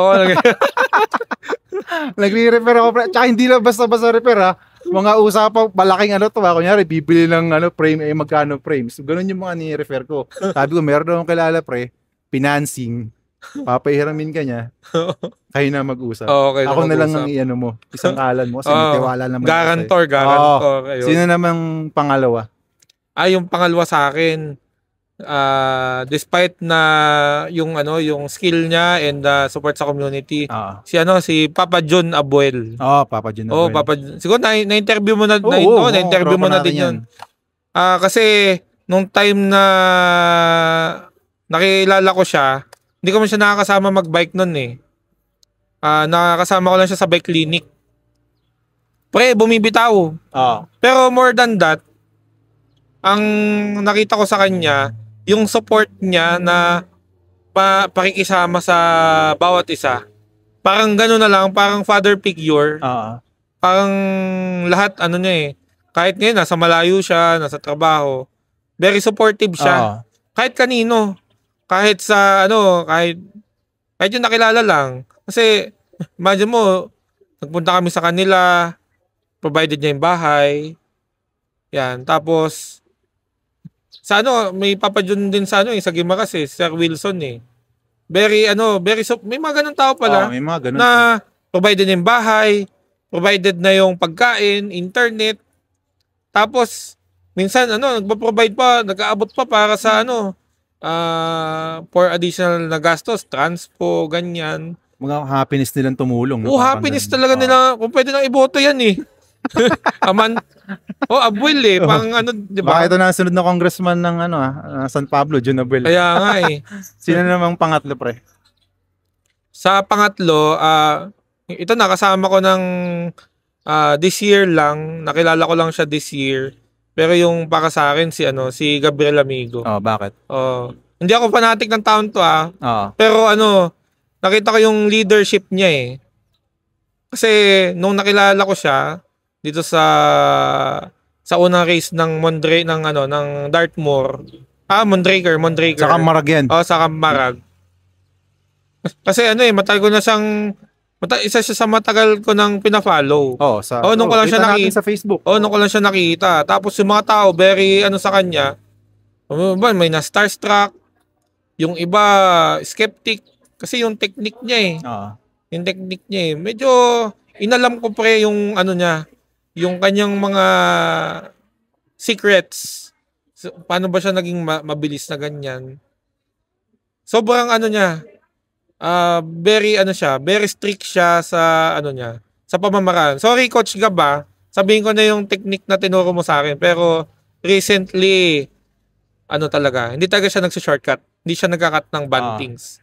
Nagre-refer ako, pre. Tsaka hindi lang basta-basta refer, ha. Mga usapang malaking kunyari bibili ng frame, magkano frames. So, ganun yung mga ni-refer ko. Sabi ko, meron akong kilala, pre, financing, papahiramin ka niya, kayo na mag-usap. Ako na lang ang isang kalan mo, kasi may tiwala naman. Garantor. Sino namang pangalawa? Yung pangalawa sa akin, despite na yung skill niya and support sa community, si Papa John Abuel. Papa John Abuel. Papa John. Siguro na-interview mo na na-interview mo na din 'yon. Kasi nung time na nakilala ko siya, hindi ko man siya nakakasama mag-bike noon eh. Nakakasama ko lang siya sa bike clinic. Pre, bumibitaw. Pero more than that, ang nakita ko sa kanya, yung support niya na pakikisama sa bawat isa. Parang gano'n na lang, parang father figure. Parang lahat niya eh. Kahit ngayon nasa malayo siya, nasa trabaho, very supportive siya. Kahit kanino. Kahit sa kahit yung nakilala lang. Kasi imagine mo, nagpunta kami sa kanila, provided niya yung bahay. Yan, tapos sa may Papa John din sa sa Gimaras eh, Sir Wilson eh. Very may mga ganun tao pala. May mga ganun. Na provided yung bahay, provided na yung pagkain, internet. Tapos minsan nagpo-provide pa, nag-aabot pa para sa for additional na gastos, transpo, ganyan. Mga happiness nilang tumulong. Happiness talaga nila. Kung pwede nang iboto yan eh. Abuel eh. Pang di ba? Baka ito na sunod na congressman ng San Pablo, John Abuel. Kaya nga eh. Sino namang pangatlo, pre? Sa pangatlo, ito nakasama ko ng this year lang. Nakilala ko lang siya this year. Pero yung para sa akin si Gabriel Amigo. Bakit? Hindi ako fanatic ng taon to Pero nakita ko yung leadership niya eh. Kasi nung nakilala ko siya dito sa unang race ng ng Dartmoor. Mondraker. Sa Camarag yan. Sa Camarag. Kasi matagal ko na siyang isa siya sa matagal ko nang pina-follow. Nung ko lang siya nakita sa Facebook. Nung ko lang siya nakita. Tapos yung mga tao very sa kanya. May na starstruck. Yung iba skeptic kasi yung technique niya eh. Yung technique niya eh. Medyo inalam ko pre yung niya. Yung kanyang mga secrets. Paano ba siya naging mabilis na ganyan? Sobrang niya. very ano siya, very strict siya sa ano niya, sa pamamaraan. Sorry Coach Gab, sabihin ko na yung technique na tinuro mo sa akin, pero recently ano talaga, hindi talaga siya nagsi-shortcut. Hindi siya nagka-cut ng bantings.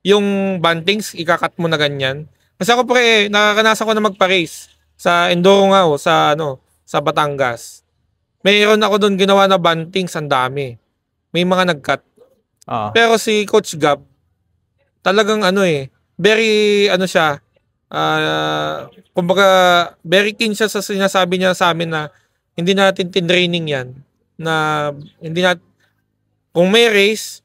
Yung bantings, ika-cut mo na ganyan. Kasi ako pre, nakakanasan ko na magpa-race sa enduro nga sa ano, sa Batangas. Mayroon ako doon ginawa na bantings, ang dami. May mga nag-cut. Pero si Coach Gab, talagang ano very ano siya, kumbaga very keen siya sa sinasabi niya sa amin na hindi natin tinraining yan. Na hindi natin, kung may race,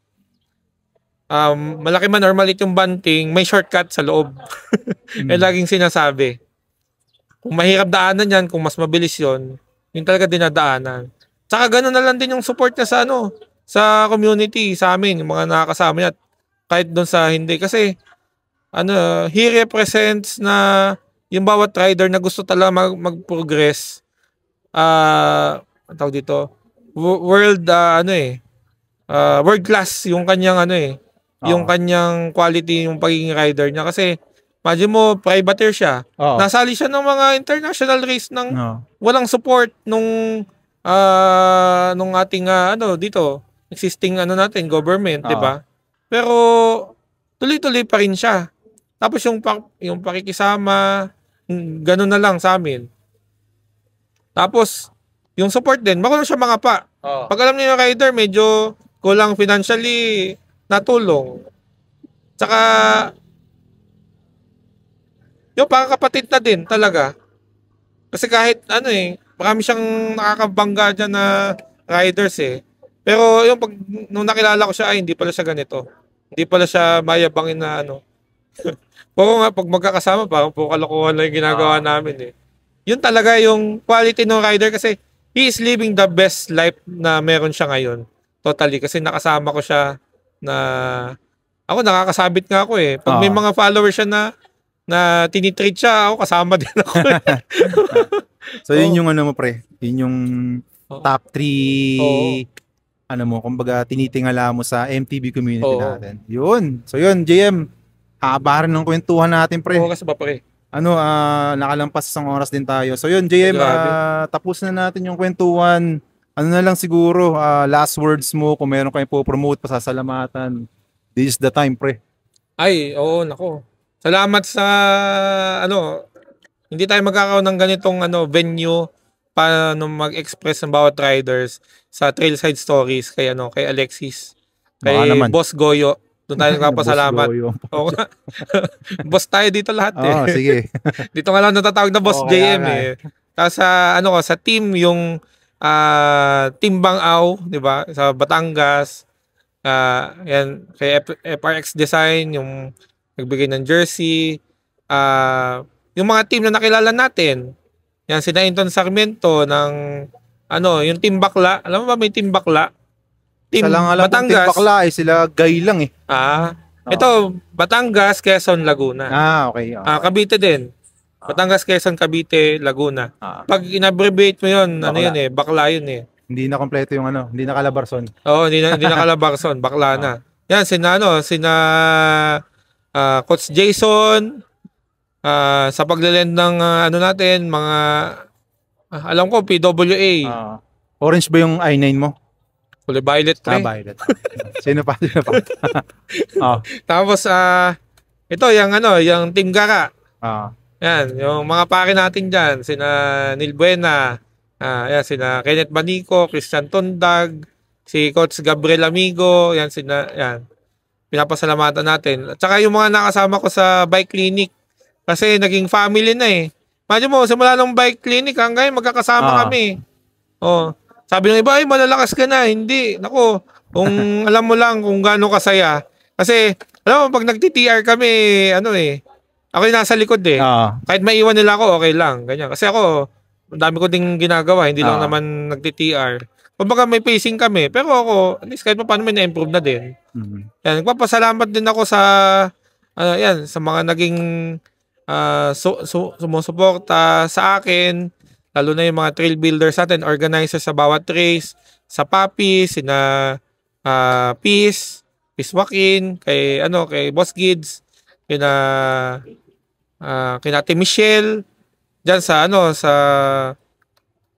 malaki man or maliit yung banting, may shortcut sa loob. Laging sinasabi. Kung mahirap daanan yan, kung mas mabilis yun talaga dinadaanan. Tsaka gano'n na lang din yung support niya sa ano, sa community, sa amin, yung mga nakakasama niya. Kahit doon sa hindi. Kasi, ano, he represents na yung bawat rider na gusto talaga mag-progress. Ang tawag dito, world class yung kanyang yung kanyang quality, yung pagiging rider niya. Kasi imagine mo, privateer siya. Nasali siya ng mga international race ng walang support nung ating dito existing natin government, 'di ba? Pero tuloy-tuloy pa rin siya. Tapos yung pakikisama, gano'n na lang sa amin. Tapos yung support din, marunong siya mga pa. Pag alam niyo yung rider, medyo kulang financially, natulong. Tsaka, yung kapatid na din talaga. Kasi kahit marami siyang nakakabangga dyan na riders Pero yung nung nakilala ko siya, hindi pala siya ganito. Hindi pala siya mayabangin na Puro nga, pag magkakasama, parang puro kalokohan lang yung ginagawa namin Yun talaga yung quality ng rider kasi he is living the best life na meron siya ngayon. Totally. Kasi nakasama ko siya na ako nakakasabit nga ako Pag may mga followers siya na tinitreat siya, ako kasama din ako. So yun yung mo pre, yun yung top 3 kumbaga tinitingala mo sa MTB community natin. Yun. So yun, JM, haba rin ng kwentuhan natin pre. Kasi ba pre? Nakalampas isang oras din tayo. So yun, JM, tapos na natin yung kwentuhan. Ano na lang siguro, last words mo, kung meron kayong po-promote, pasasalamatan. This is the time, pre. Ay, oo, nako. Salamat sa, hindi tayo magkakaroon ng ganitong venue para mag-express ng bawat riders sa Trailside Stories kay Alexis, kay Boss Goyo. Doon tayo nagpapasalamat. Boss tayo dito lahat sige. Dito nga lang natatawag na Boss JM Tapos sa team yung Team Bang-Aw, 'di ba? Sa Batangas. Yan kay FRX Design yung nagbigay ng jersey. Yung mga team na nakilala natin. Yan si Nainton Sarmiento ng yung Team Bakla. Alam mo ba may Team Bakla? Team Batangas. Team Bakla sila gay lang Ito Batangas, Quezon, Laguna. Okay. Cavite din. Batangas, Quezon, Cavite, Laguna. Pag in-abbreviate mo yun, bakla yun Hindi na kompleto yung hindi na Calabarzon. Hindi na Calabarzon, bakla na. Yan, sina Coach Jason, sa paglilend ng natin, mga, alam ko, PWA. Orange ba yung I9 mo? Kulay violet pre. Violet. Sino pa? Tapos, ito, yung Team Gara. Yan, yung mga pare natin dyan, sina Neil Buena, sina Kenneth Banico, Christian Tondag, si Coach Gabriel Amigo, yan, pinapasalamatan natin. At saka yung mga nakasama ko sa bike clinic, kasi naging family na Imagine mo, simula ng bike clinic, hanggang magkakasama kami. Sabi ng iba, ay malalakas ka na. Hindi, nako, kung alam mo lang kung gaano kasaya. Kasi, alam mo, pag nagti-TR kami, ako yung nasa likod Kahit maiwan nila ako, okay lang. Ganyan. Kasi ako, dami ko ding ginagawa. Hindi lang naman nagti-TR. Kumbaga may pacing kami. Pero ako, at least kahit pa paano may na-improve na din. Yan, nagpapasalamat din ako sa, sa mga naging sumusuporta sa akin. Lalo na yung mga trail builders natin, organizers sa bawat race. Sa Papi, sina Peace Joaquin, kay Boss Gids. kina kina Ate Michelle diyan sa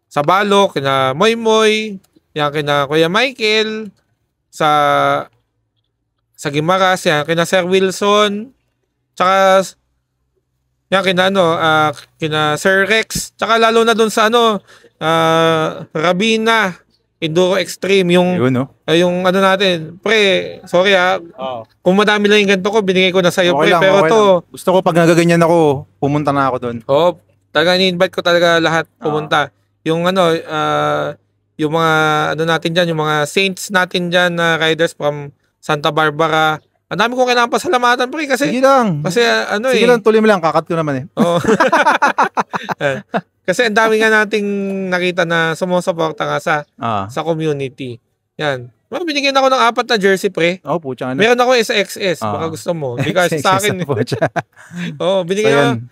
sa Balo, kina Moy Moy, yan kina Kuya Michael sa Gimaras, yan kina Sir Wilson, tsaka yan kina Sir Rex, tsaka lalo na doon sa Rabina Enduro Extreme, yung Yun, no? yung natin, pre, sorry kung madami lang yung ganito ko, binigay ko na sa'yo, Okay pre, lang, pero okay to, lang. Gusto ko pag nagaganyan ako, pumunta na ako doon. talaga ni-invite ko talaga lahat pumunta. Yung yung mga natin diyan, yung mga saints natin diyan na riders from Santa Barbara. Ang dami kong kailangan pasalamatan, pre, kasi Sige lang. kasi Sige lang, tuloy mo lang, kakat ko naman eh. Oo. Kasi ang dami nga nating nakita na sumusuporta nga sa community. Yan. Well, binigyan ako ng 4 na jersey, pre. Pucha. Meron ako sa XS, baka gusto mo. Hindi kasi sa akin. Binigyan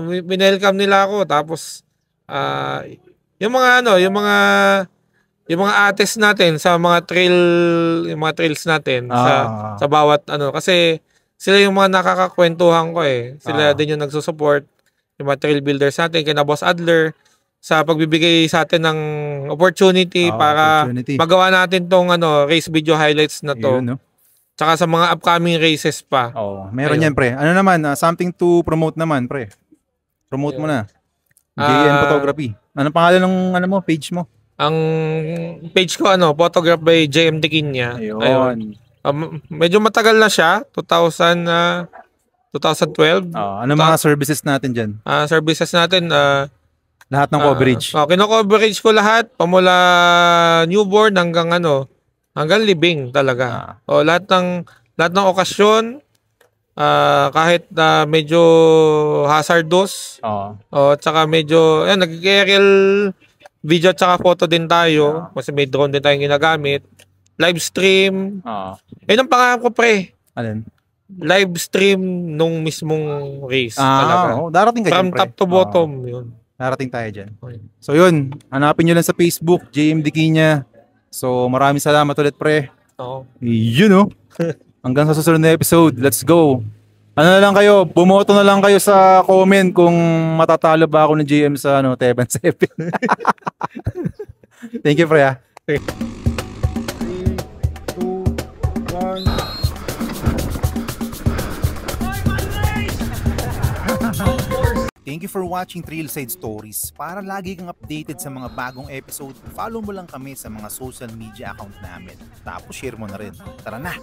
binelcome nila ako, tapos yung mga ates natin sa mga trails natin sa bawat kasi sila yung mga nakakakwentuhan ko eh. Sila din yung nagsusupport, yung mga trail builders natin, kina Boss Adler, sa pagbibigay sa atin ng opportunity para magawa natin tong race video highlights na to. Yun, no? Tsaka sa mga upcoming races pa. Meron yan, pre. Ano naman, something to promote naman, pre. Promote mo na. JM Photography. Anong pangalan ng page mo? Ang page ko Photograph by JM Diquinia. Ayun. Medyo matagal na siya, 2012. Ano mga services natin diyan? Services natin lahat ng coverage. Kino-coverage ko lahat pamula newborn hanggang hanggang libing talaga. Lahat ng okasyon, kahit medyo hazardous. Tsaka medyo nag-aerial video tsaka photo din tayo kasi may drone din tayong ginagamit. Live stream. Ang pangako, pre. Alin? Live stream nung mismong race talaga. Darating ka from dyan, pre. Top to bottom, yun. Darating tayo dyan. So yun, hanapin nyo lang sa Facebook, JM Diquinia. So maraming salamat ulit, pre. Yun, no? Hanggang sa susunod na episode. Let's go. Ano na lang kayo, bumoto na lang kayo sa comment kung matatalo ba ako ni JM sa Teban 7. Thank you, pre. 3, 2, 1. Thank you for watching Trailside Stories. Para lagi kang updated sa mga bagong episode, follow mo lang kami sa mga social media account namin. Tapos share mo na rin. Tara na!